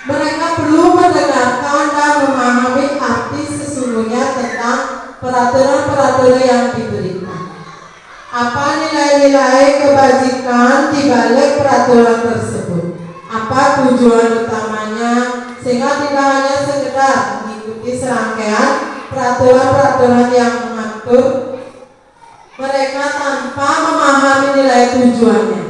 Mereka perlu mendengarkan dan memahami arti sesungguhnya tentang peraturan-peraturan yang diberikan. Apa nilai-nilai kebajikan di balik peraturan tersebut? Apa tujuan utamanya? Sehingga tidak hanya sekedar mengikuti serangkaian peraturan-peraturan yang mengatur mereka tanpa memahami nilai tujuannya.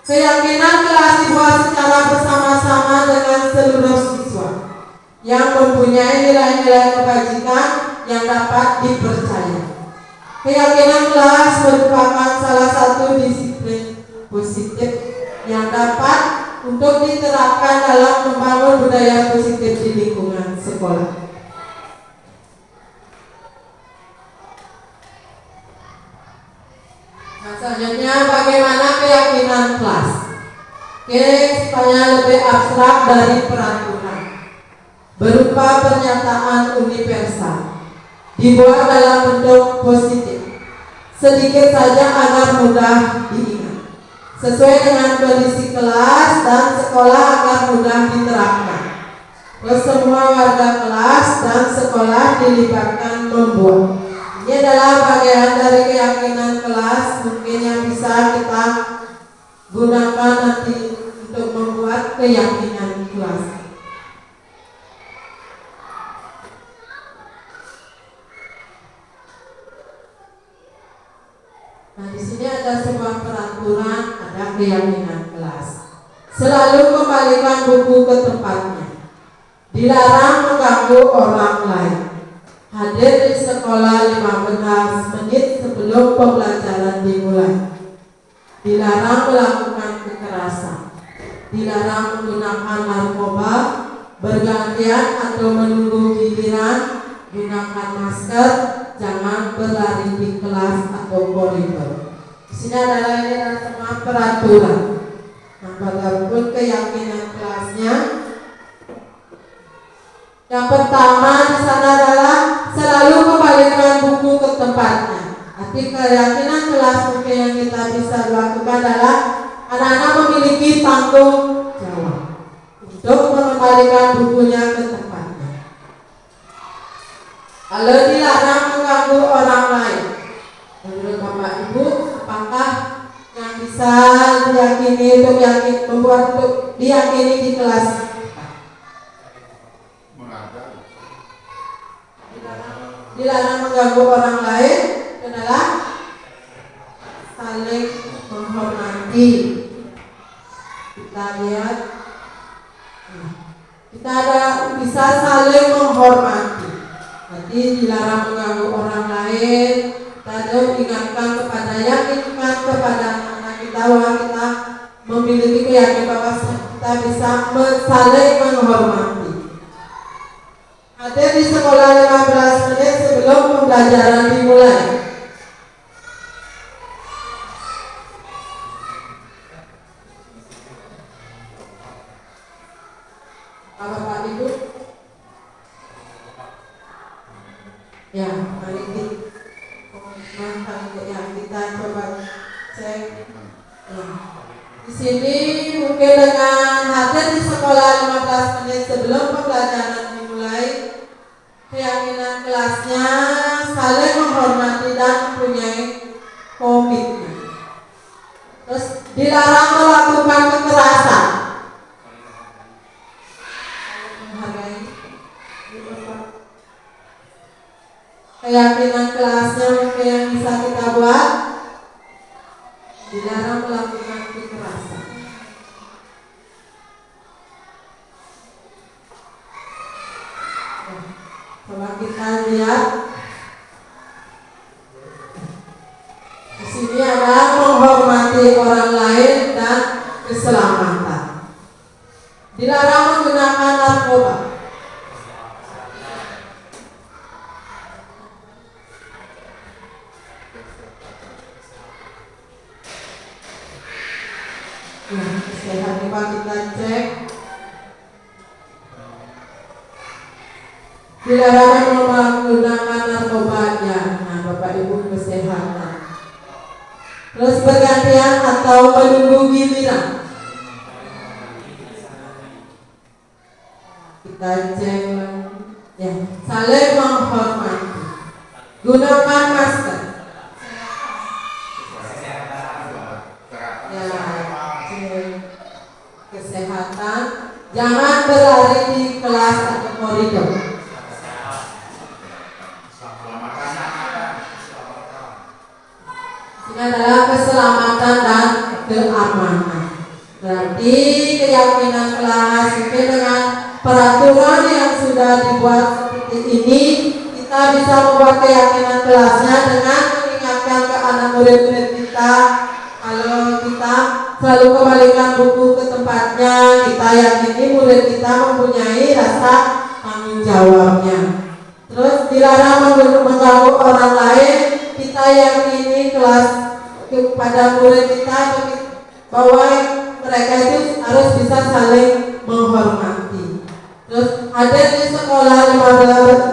Keyakinan kelas dibuat secara bersama-sama dengan seluruh siswa yang mempunyai nilai-nilai kebajikan yang dapat dipercaya. Keyakinan kelas merupakan salah satu disiplin positif yang dapat untuk diterapkan dalam membangun budaya positif di lingkungan sekolah. Selanjutnya, bagaimana keyakinan kelas? Supaya lebih abstrak dari peraturan, berupa pernyataan universal, dibuat dalam bentuk positif, sedikit saja agar mudah diingat, sesuai dengan kondisi kelas dan sekolah agar mudah diterapkan. Terus semua warga kelas dan sekolah dilibatkan membuat. Ini adalah bagian dari keyakinan kelas mungkin yang bisa kita gunakan nanti untuk membuat keyakinan kelas. Nah, di sini ada sebuah peraturan, ada keyakinan kelas. Selalu kembalikan buku ke tempatnya. Dilarang mengganggu orang lain. Hadir di sekolah 15 menit sebelum pembelajaran dimulai. Dilarang melakukan kekerasan. Dilarang menggunakan narkoba, bergantian atau menunggu giliran, gunakan masker, jangan berlari di kelas atau koridor. Di sini adalah semua peraturan. Nah, bagaimanapun keyakinan kelasnya. Yang pertama di sana adalah selalu kembalikan buku ke tempatnya. Arti keyakinan kelas mungkin yang kita bisa lakukan adalah anak-anak memiliki tanggung jawab untuk mengembalikan bukunya ke tempatnya. Kalau dilarang mengganggu orang lain, menurut Bapak Ibu, apakah yang bisa diyakini untuk diyakini di kelas? Dilarang mengganggu orang lain adalah saling menghormati. Kita lihat, kita bisa saling menghormati. Jadi dilarang mengganggu orang lain. Kita ingatkan kepada anak-anak kita bahwa kita memiliki keyakinan bahwa kita bisa saling menghormati. Hadir di sekolah 15 menit sebelum pembelajaran dimulai. Bapak Ibu, ya mari kita coba cek. Di sini mungkin dengan hadir di sekolah 15 menit sebelum pembelajaran dimulai, keyakinan kelasnya saling menghormati dan mempunyai komitmen. Terus dilarang melakukan kekerasan. Menghargai. Keyakinan kelasnya mungkin yang bisa kita buat, dilarang melakukan kekerasan. Coba kita lihat. Di sini ada menghormati orang lain dan keselamatan. Dilarang menggunakan narkoba. Kesehatan kita cek. Dilarang menggunakan narkobanya. Nah, Bapak Ibu kesehatan. Terus bergantian atau menunggu giliran. Kita cek ya, saling menghormati. Gunakan masker. Ya, cek kesehatan. Jangan berlari di kelas atau koridor. Ini adalah keselamatan dan keamanan. Berarti keyakinan kelas mungkin dengan peraturan yang sudah dibuat seperti ini, kita bisa membuat keyakinan kelasnya dengan mengingatkan ke anak murid-murid kita. Kalau kita selalu kembalikan buku ke tempatnya, kita yakini murid kita mempunyai rasa tanggung jawabnya. Terus dilarang mengganggu orang lain, kita yakini kelas kepada murid kita bahwa mereka itu harus bisa saling menghormati. Terus ada di sekolah 15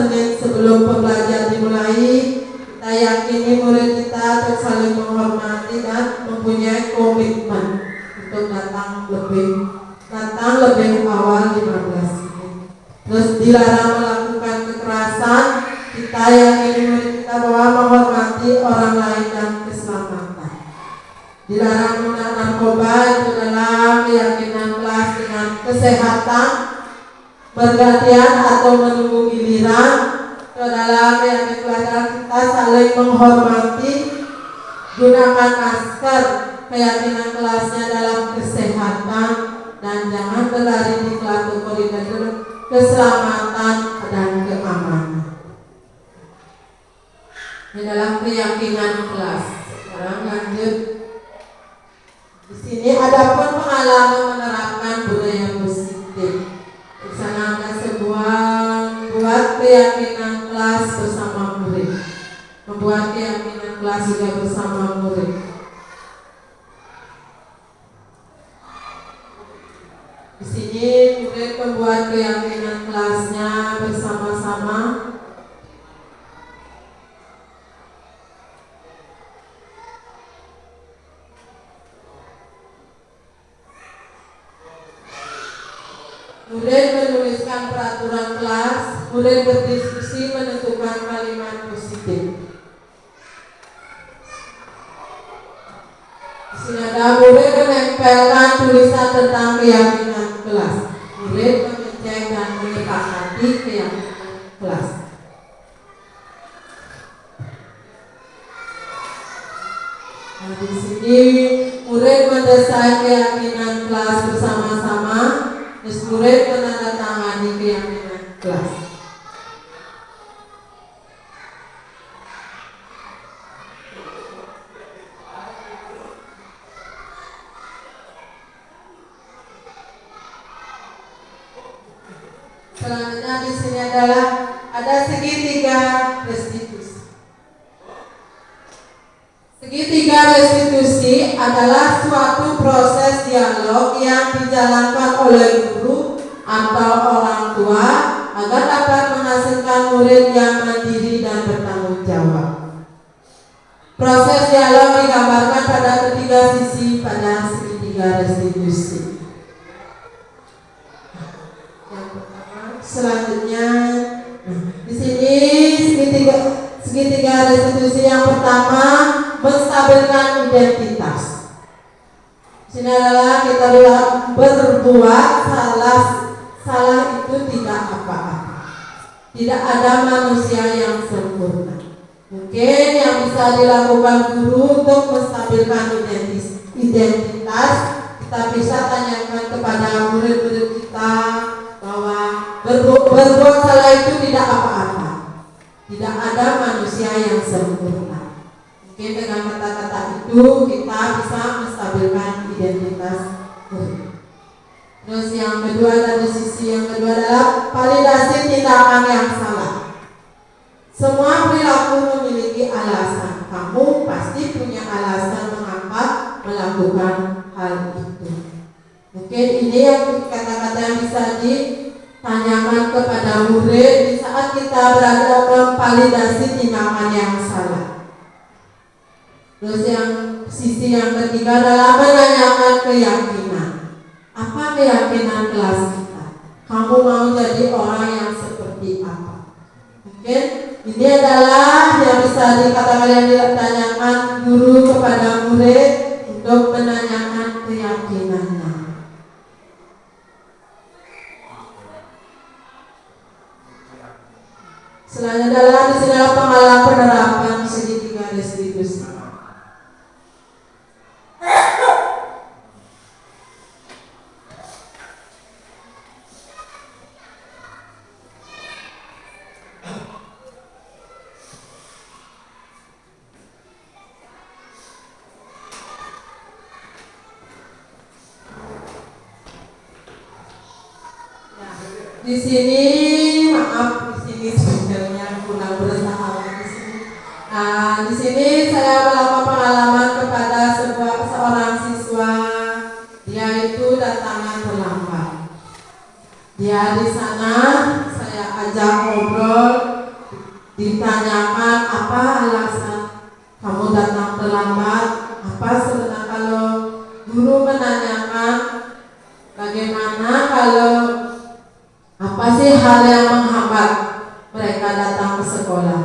menit sebelum pembelajaran dimulai, kita yakini murid kita harus saling menghormati dan mempunyai komitmen untuk datang lebih awal 15 menit. Terus dilarang melakukan kekerasan, kita yakini murid kita bahwa menghormati orang lain dan keselamatan. Dilarang menggunakan narkoba, itu adalah keyakinan kelas dengan kesehatan, bergantian atau menunggu giliran. Itu adalah keyakinan kelas kita saling menghormati, gunakan masker. Keyakinan kelasnya dalam kesehatan dan jangan berlari di kelas atau koridor, keselamatan dan keamanan. Ini dalam keyakinan kelas. Sekarang lanjut. Di sini ada pun pengalaman menerapkan budaya positif. Di sana ada sebuah buat keyakinan kelas bersama murid. Membuat keyakinan kelas juga bersama murid. Di sini murid membuat keyakinan kelasnya bersama-sama. murid menuliskan peraturan kelas, murid berdiskusi menentukan kalimat positif. Di sini ada murid menempelkan tulisan tentang keyakinan kelas. Murid mengecek dan menyepakati keyakinan kelas. Nah, di sini murid mendesain keyakinan kelas bersama-sama, terus murid menandatangani keyakinan kelas. Selanjutnya di sini adalah ada segitiga restitusi. Segitiga restitusi adalah suatu proses dialog yang dijalankan oleh guru atau orang tua agar dapat menghasilkan murid yang mandiri dan bertanggung jawab. Proses dialog digambarkan pada ketiga sisi pada segitiga restitusi. Yang pertama, selanjutnya di sini segitiga restitusi yang pertama menstabilkan identitas. Di sini adalah kita berbuat salah itu tidak apa-apa. Tidak ada manusia yang sempurna. Mungkin yang bisa dilakukan guru untuk menstabilkan identitas, kita bisa tanyakan kepada murid-murid kita bahwa berbuat salah itu tidak apa-apa. Tidak ada manusia yang sempurna. Mungkin dengan kata-kata itu kita bisa menstabilkan identitas murid. Terus yang kedua, dari sisi yang kedua adalah validasi tindakan yang salah. Semua perilaku memiliki alasan. Kamu pasti punya alasan mengapa melakukan hal itu. Mungkin ini yang kata-kata yang bisa ditanyakan kepada murid di saat kita berada memvalidasi tindakan yang salah. Terus yang sisi yang ketiga adalah menanyakan keyakinan. Apa keyakinan kelas kita? Kamu mau jadi orang yang seperti apa? Mungkin ini adalah yang bisa dikatakan yang ditanyakan guru kepada murid untuk menanyakan keyakinannya. Selanjutnya adalah di sini adalah pengalaman penerapan segitiga restitusi. Di sini maaf, di sini sebenarnya kurang bersahabat di sini. Nah, di sini saya melakukan pengalaman kepada seorang siswa. Dia itu datangnya terlambat. Dia di sana saya ajak ngobrol, ditanyakan apa alasan kamu datang terlambat. Apa sebenarnya kalau guru menanyakan bagaimana kalau apa sih hal yang menghambat mereka datang ke sekolah?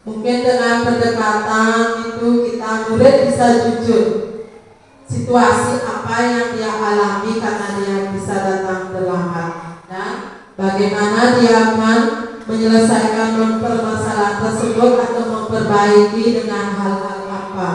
Mungkin dengan pendekatan itu kita murid bisa jujur situasi apa yang dia alami karena dia bisa datang terlambat dan bagaimana dia akan menyelesaikan permasalahan tersebut atau memperbaiki dengan hal-hal apa.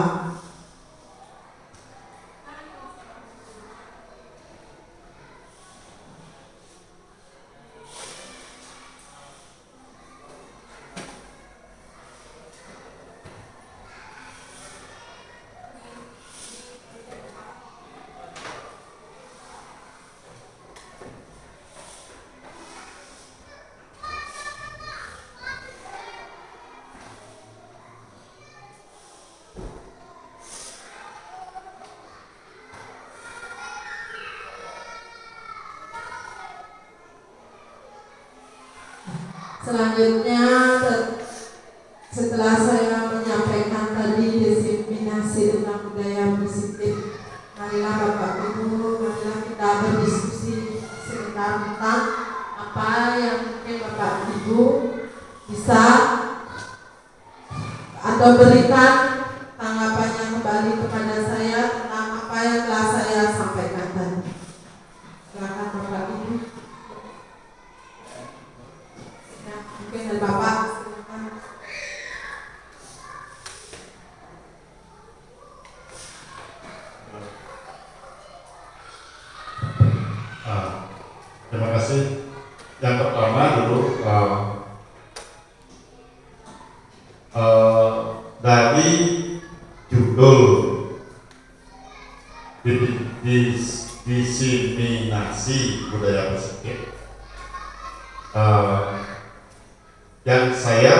Selanjutnya, setelah saya menyampaikan tadi diseminasi tentang budaya positif, marilah Bapak Ibu, marilah kita berdiskusi Ibu bisa atau berikan tanggapannya kembali kepada saya tentang apa yang telah saya sampaikan tadi. Silakan Bapak Ibu. Ya, mungkin dari Bapak. Silakan. Terima kasih. Yang pertama dulu dari judul diseminasi budaya positif, yang saya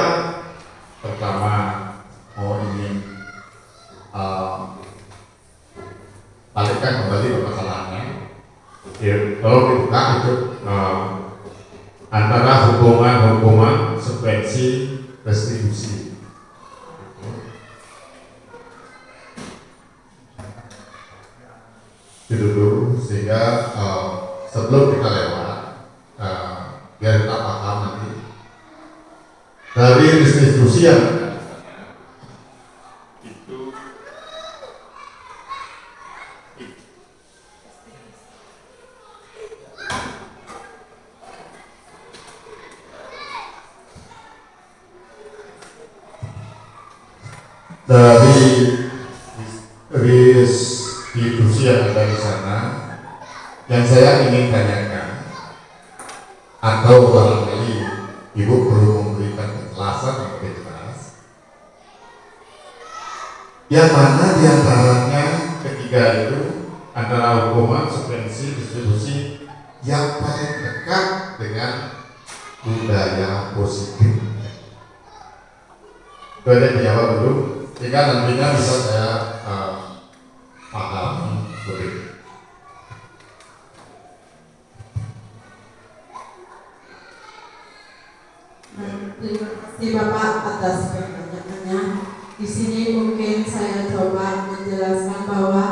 pertama mau ingin balikkan kembali ke masalahnya. Kalau dibuka itu antara hubungan sekuensi restitusi. Itu dulu sehingga sebelum kita lewat biar kita paham nanti dari restitusi yang dari restitusi yang ada di sana, yang saya ingin tanyakan atau barangkali Ibu perlu memberikan kejelasan yang lebih jelas, yang mana diantaranya ketiga itu antara hukuman, subvensi, distribusi yang paling dekat dengan budaya positif. Itu aja dijawab dulu, sehingga nantinya bisa saya paham lebih. Terima kasih Bapak atas pertanyaannya. Di sini mungkin saya coba menjelaskan bahwa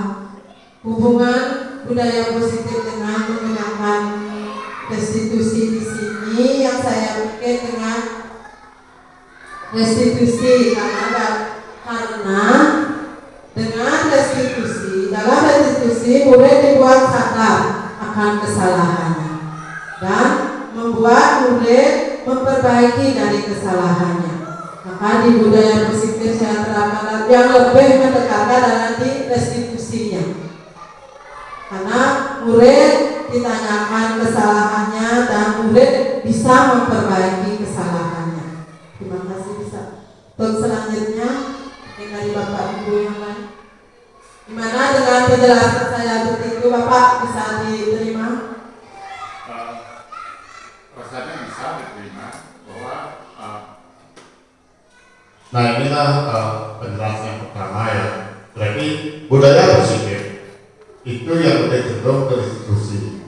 hubungan budaya positif dengan menggunakan restitusi di sini yang saya pikir dengan restitusi karena dengan restitusi, dalam restitusi murid dibuat sadar akan kesalahannya dan membuat murid memperbaiki dari kesalahannya. Maka di budaya positif saya terapkan yang lebih mendekatkan adalah di restitusinya, karena murid ditanyakan kesalahannya dan murid bisa memperbaiki kesalahannya. Terima kasih. Bisa untuk selanjutnya dari Bapak Ibu yang lain, gimana dengan penjelasan saya begitu Bapak, bisa diterima? Rasanya bisa diterima bahwa nah inilah penjelasan yang pertama ya. Berarti budaya positif itu yang lebih cenderung ke restitusi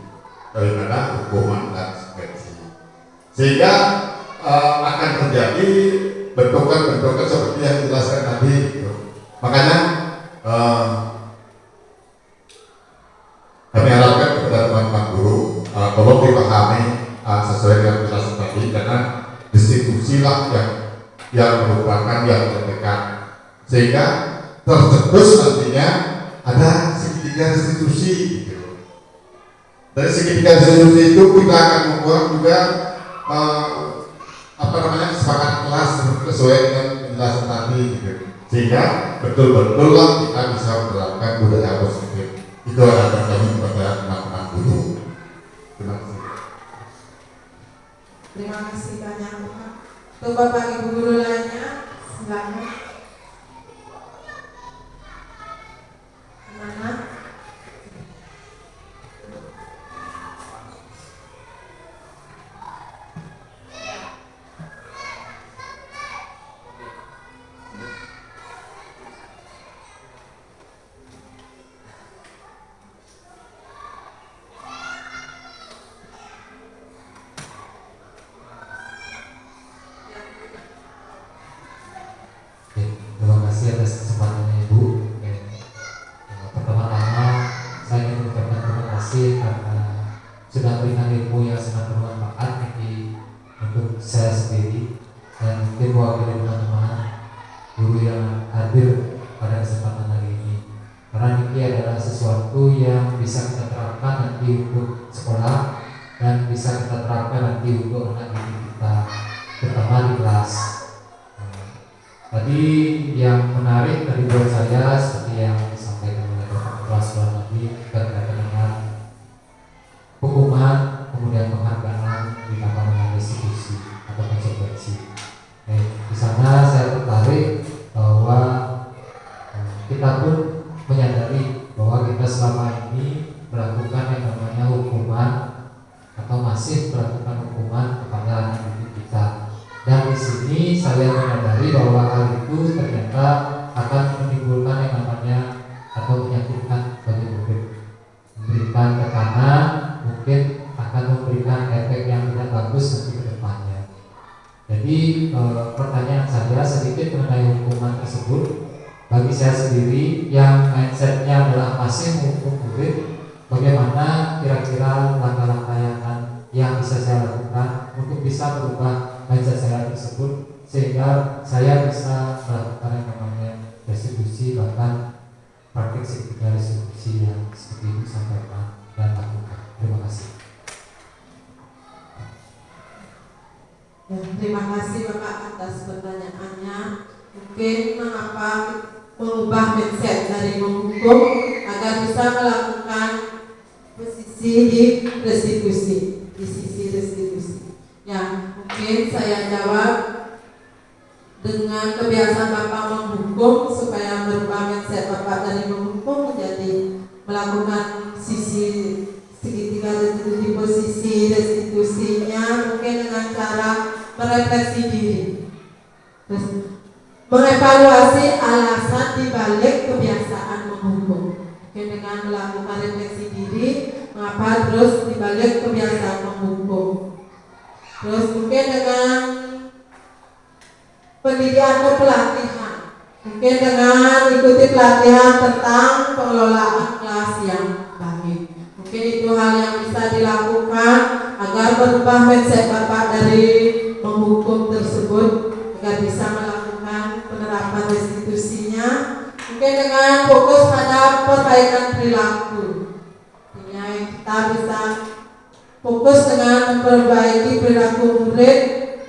daripada hukuman dan subvensi, sehingga akan terjadi bentukan-bentukan seperti yang dijelaskan tadi gitu. Makanya kami harapkan kepada teman-teman guru tolong dipahami sesuai dengan penjelasan tadi, karena restitusi lah yang merupakan yang terdekat, sehingga tercetus nantinya ada segitiga restitusi gitu. Dari segitiga restitusi itu kita akan membuat juga kesepakatan kelas sesuai dengan penjelasan tadi gitu. Sehingga betul-betul lah kita bisa menerapkan budaya positif. Itu harapan kami kepada teman-teman guru. Terima kasih. Terima kasih banyak Bapak. Untuk Bapak Ibu guru lainnya, silakan. Mana? Ya, yang bisa kita terapkan nanti untuk sekolah dan bisa kita terapkan nanti untuk anak didik kita, terutama di kelas. Tadi yang menarik dari buat saya seperti yang disampaikan oleh Bapak Kepala Sekolah tadi berkaitan dengan hukuman, kemudian penghargaan ditambah dengan restitusi atau konsekuensi. Di sana saya tertarik bahwa kita pun menyadari bahwa kita selama ini melakukan yang namanya hukuman atau masih melakukan hukuman kepada anak didik kita. Dan di sini saya menyadari bahwa hal itu ternyata akan menimbulkan yang namanya atau menyakitkan bagi murid, memberikan tekanan, mungkin akan memberikan efek yang tidak bagus nanti ke depannya. Jadi pertanyaan saya sedikit mengenai hukuman tersebut. Bagi saya sendiri yang mindsetnya adalah masih menghukum murid, bagaimana kira-kira langkah-langkah yang bisa saya lakukan untuk bisa berubah mindset saya tersebut sehingga saya bisa melakukan yang namanya restitusi, bahkan praktik segitiga restitusi yang seperti itu sampaikan dan lakukan. Terima kasih. Ya, terima kasih Bapak atas pertanyaannya. Mungkin mengapa mengubah mindset dari menghukum agar bisa melakukan posisi di restitusi, di sisi restitusi. Ya, mungkin saya jawab dengan kebiasaan Bapak menghukum supaya merubah mindset Bapak dari menghukum menjadi melakukan sisi segitiga restitusi, posisi restitusinya mungkin dengan cara merefleksi diri, terus mengevaluasi alasan dibalik kebiasaan menghukum. Mungkin dengan melakukan refleksi diri, mengapa terus dibalik kebiasaan menghukum. Terus mungkin dengan pendidikan atau pelatihan, mungkin dengan ikuti pelatihan tentang pengelolaan kelas yang baik. Mungkin itu hal yang bisa dilakukan agar berubah mindset Bapak dari menghukum tersebut agar bisa melakukan penerapan restitusinya. Mungkin dengan fokus pada perbaikan perilaku, kita bisa fokus dengan memperbaiki perilaku murid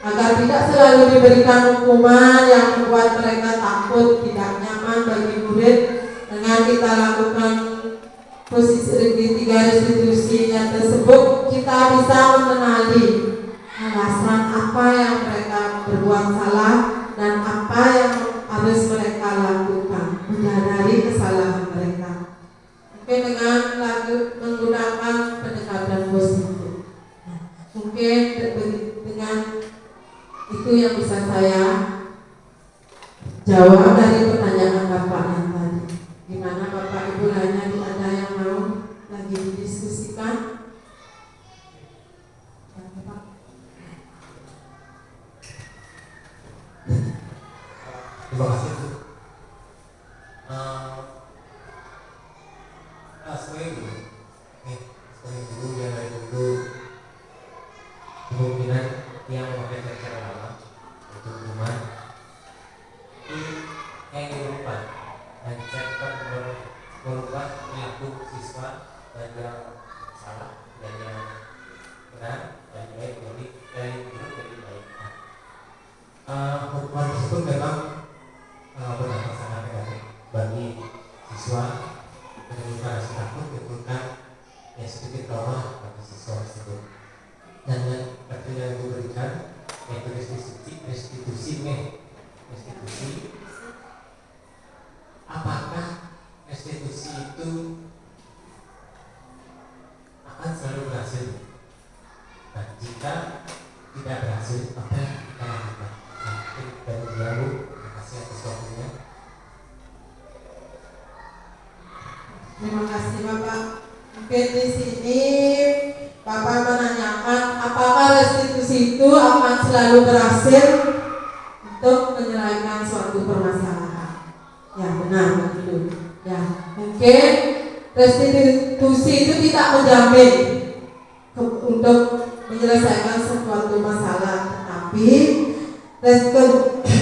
agar tidak selalu diberikan hukuman yang membuat mereka takut, tidak nyaman bagi murid. Dengan kita lakukan posisi segitiga restitusinya tersebut, kita bisa mengenali alasan apa yang mereka berbuat salah dan apa yang harus mereka lakukan, menyadari kesalahan mereka. Mungkin dengan menggunakan pendekatan positif. Mungkin dengan itu yang bisa saya jawab dari pertanyaan Bapak yang tadi. Gimana Bapak Ibu lainnya ada yang mau lagi didiskusikan? Terima kasih. Sebagai guru yang dari dulu kemungkinan yang memakai cara lama untuk hukuman yang diubah dan cepat merubah perilaku siswa dan yang salah dan yang benar dan baik dari buruk jadi baik. Hukuman tersebut memang berdampak sangat negatif bagi siswa, menimbulkan rasa takut, menimbulkan sedikit trauma bagi siswa tersebut. Dan yang artinya yang diberikan yaitu restitusi. Apakah restitusi itu akan selalu berhasil? Nah, jika tidak berhasil, apa yang kita lakukan? Mungkin dari dialog. Terima kasih atas waktunya. Terima kasih Bapak. Mungkin di sini Bapak menanyakan apakah restitusi itu akan selalu berhasil untuk menyelesaikan suatu permasalahan. Ya benar begitu. Ya mungkin restitusi itu tidak menjamin untuk menyelesaikan suatu masalah, tetapi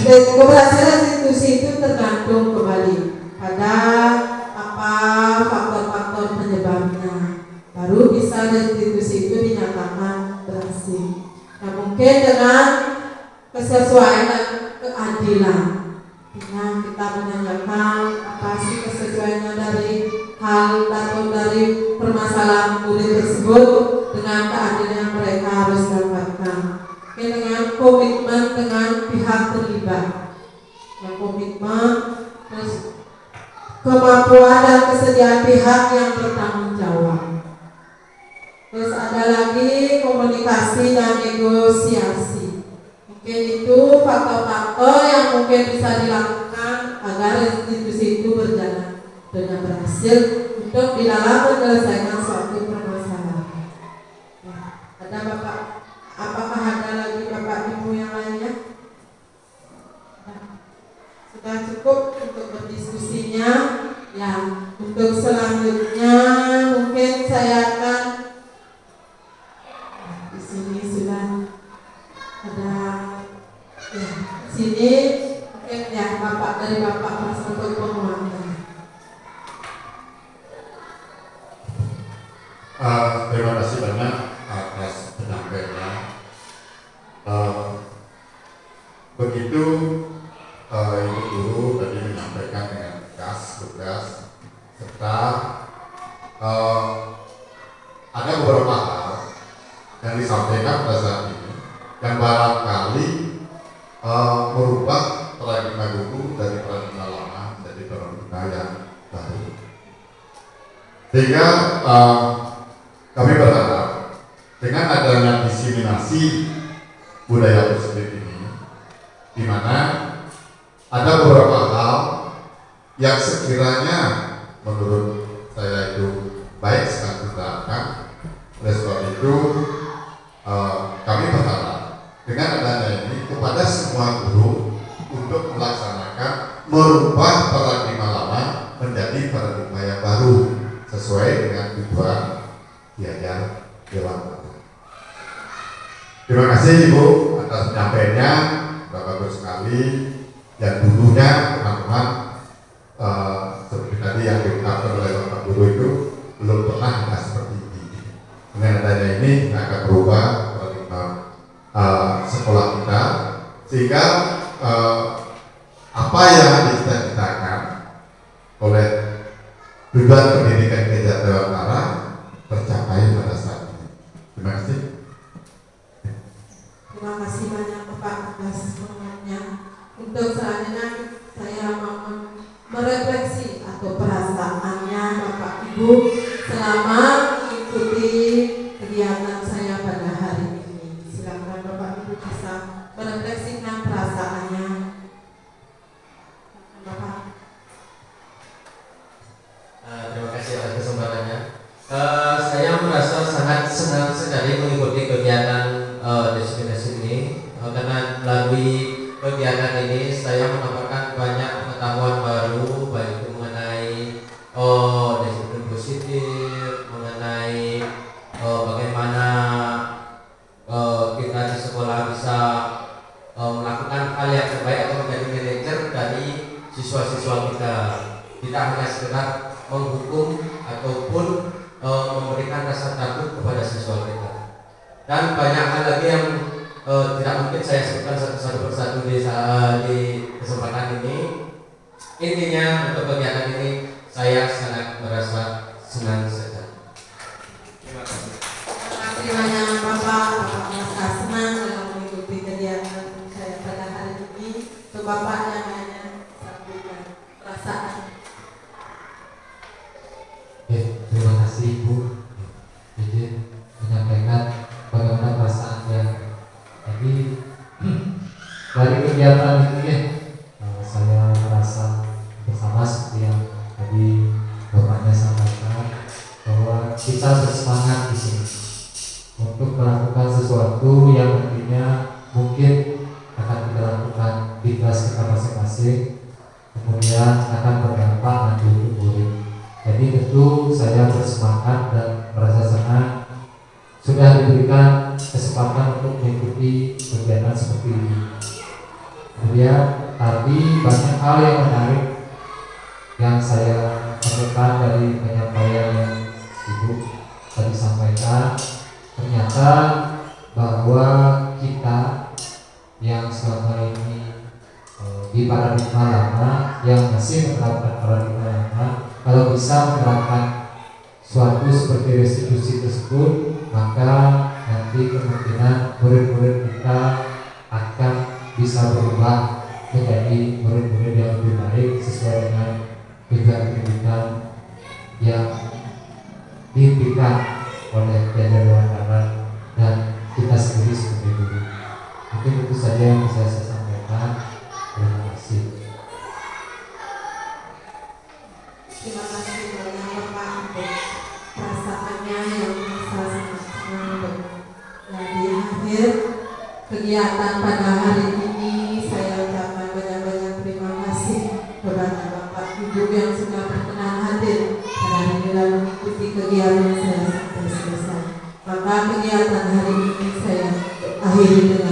keberhasilan restitusi itu tergantung kembali pada apa faktor-faktor penyebab penyebabnya, baru bisa restitusi itu dinyatakan berhasil. Nah, mungkin dengan kesesuaian dan keadilan, dengan kita menanyakan apa sih kesesuaiannya dari hal atau dari permasalahan murid tersebut dengan keadilan yang mereka harus dapatkan. Oke, dengan komitmen dengan pihak terlibat, yang komitmen, terus kemampuan dan kesediaan pihak yang bertanggung jawab. Terus ada lagi komunikasi dan negosiasi. Mungkin itu faktor-faktor yang mungkin bisa dilakukan agar restitusi itu berjalan dengan berhasil untuk di dalam menyelesaikan suatu permasalahan. Ya, ada Bapak, apakah ada lagi Bapak Ibu yang lainnya? Sudah cukup untuk berdiskusinya. Ya, untuk selanjutnya mungkin saya akan di sini sudah ada ya, sini mungkin ya Bapak dari Bapak Mas untuk penguatan. Terima kasih banyak atas penyampaiannya. Begitu Ibu Guru tadi menyampaikan dengan tegas, serta ada beberapa hal yang disampaikan pada saat ini yang barangkali merubah paradigma guru dari paradigma lama menjadi paradigma yang baru. Sehingga kami berharap dengan adanya diseminasi budaya positif ini, di mana ada beberapa hal yang sekiranya menurut saya itu baik sekali diterapkan. Oleh sebab itu kami berharap dengan adanya ini kepada semua guru untuk melaksanakan merubah paradigma lama menjadi paradigma yang baru sesuai dengan tujuan diajar Dewan. Terima kasih Ibu atas penyampaiannya, bagus sekali. Yang dulunya teman-teman seperti tadi yang diungkapkan oleh Bapak Guru itu belum pernah ada seperti ini. Dengan adanya ini akan berubah paradigma sekolah kita, sehingga apa yang dicita-citakan oleh tujuan pendidikan kejar Dewantara tercapai pada saat ini. Terima kasih. Terima kasih banyak Bapak atas penguatnya. Untuk selanjutnya saya mau merefleksi atau perasaannya Bapak Ibu selama mengikuti kegiatan saya pada hari ini. Silakan Bapak Ibu bisa merefleksikan perasaannya. Bapak. Terima kasih atas kesempatannya. Saya merasa sangat senang sekali mengikuti kegiatan destinasi ini karena melalui kegiatan ini saya mendapatkan banyak pengetahuan baru, baik itu mengenai disiplin positif, mengenai bagaimana kita di sekolah bisa melakukan hal yang terbaik atau menjadi manajer dari siswa-siswa kita. Tidak hanya sekedar menghukum ataupun memberikan rasa takut kepada siswa kita. Dan banyak hal lagi yang tidak mungkin saya sebutkan satu persatu di kesempatan ini. Intinya untuk kegiatan ini saya sangat merasa senang sekali. Terima kasih. Terima kasih banyak Bapak. Bapak merasa senang dalam mengikuti kegiatan saya pada hari ini. Untuk Bapak yang hanya sampaikan perasaan. Terima kasih Ibu izin menyampaikan bagaimana perasaan yang jadi dari kegiatan ini saya merasa bersama seperti yang tadi Bapaknya sampaikan bahwa kita bersemangat di sini untuk melakukan sesuatu yang nantinya mungkin akan kita lakukan di kelas kita masing-masing, kemudian akan berdampak nanti untuk murid. Jadi tentu saya bersemangat dan merasa senang sudah diberikan kesempatan untuk mengikuti kegiatan seperti ini. Kemudian tadi banyak hal yang menarik yang saya temukan dari penyampaian yang paradigma lama yang masih menerapkan paradigma lama, kalau bisa menerapkan suatu seperti restitusi tersebut, maka nanti kemungkinan murid-murid kita akan bisa berubah menjadi murid-murid yang lebih baik sesuai dengan tujuan pendidikan yang diimpikan oleh Kiai Dewan Darat dan kita sendiri seperti itu. Mungkin itu saja yang bisa saya sampaikan. Terima kasih. Terima kasih banyak Bapak untuk perasaannya yang saya sangat senang. Dan di akhir kegiatan pada hari ini saya ucapkan banyak-banyak terima kasih kepada Bapak Ibu yang sudah berkenan hadir pada hari ini dan mengikuti kegiatan saya sampai selesai. Maka kegiatan hari ini saya akhiri dengan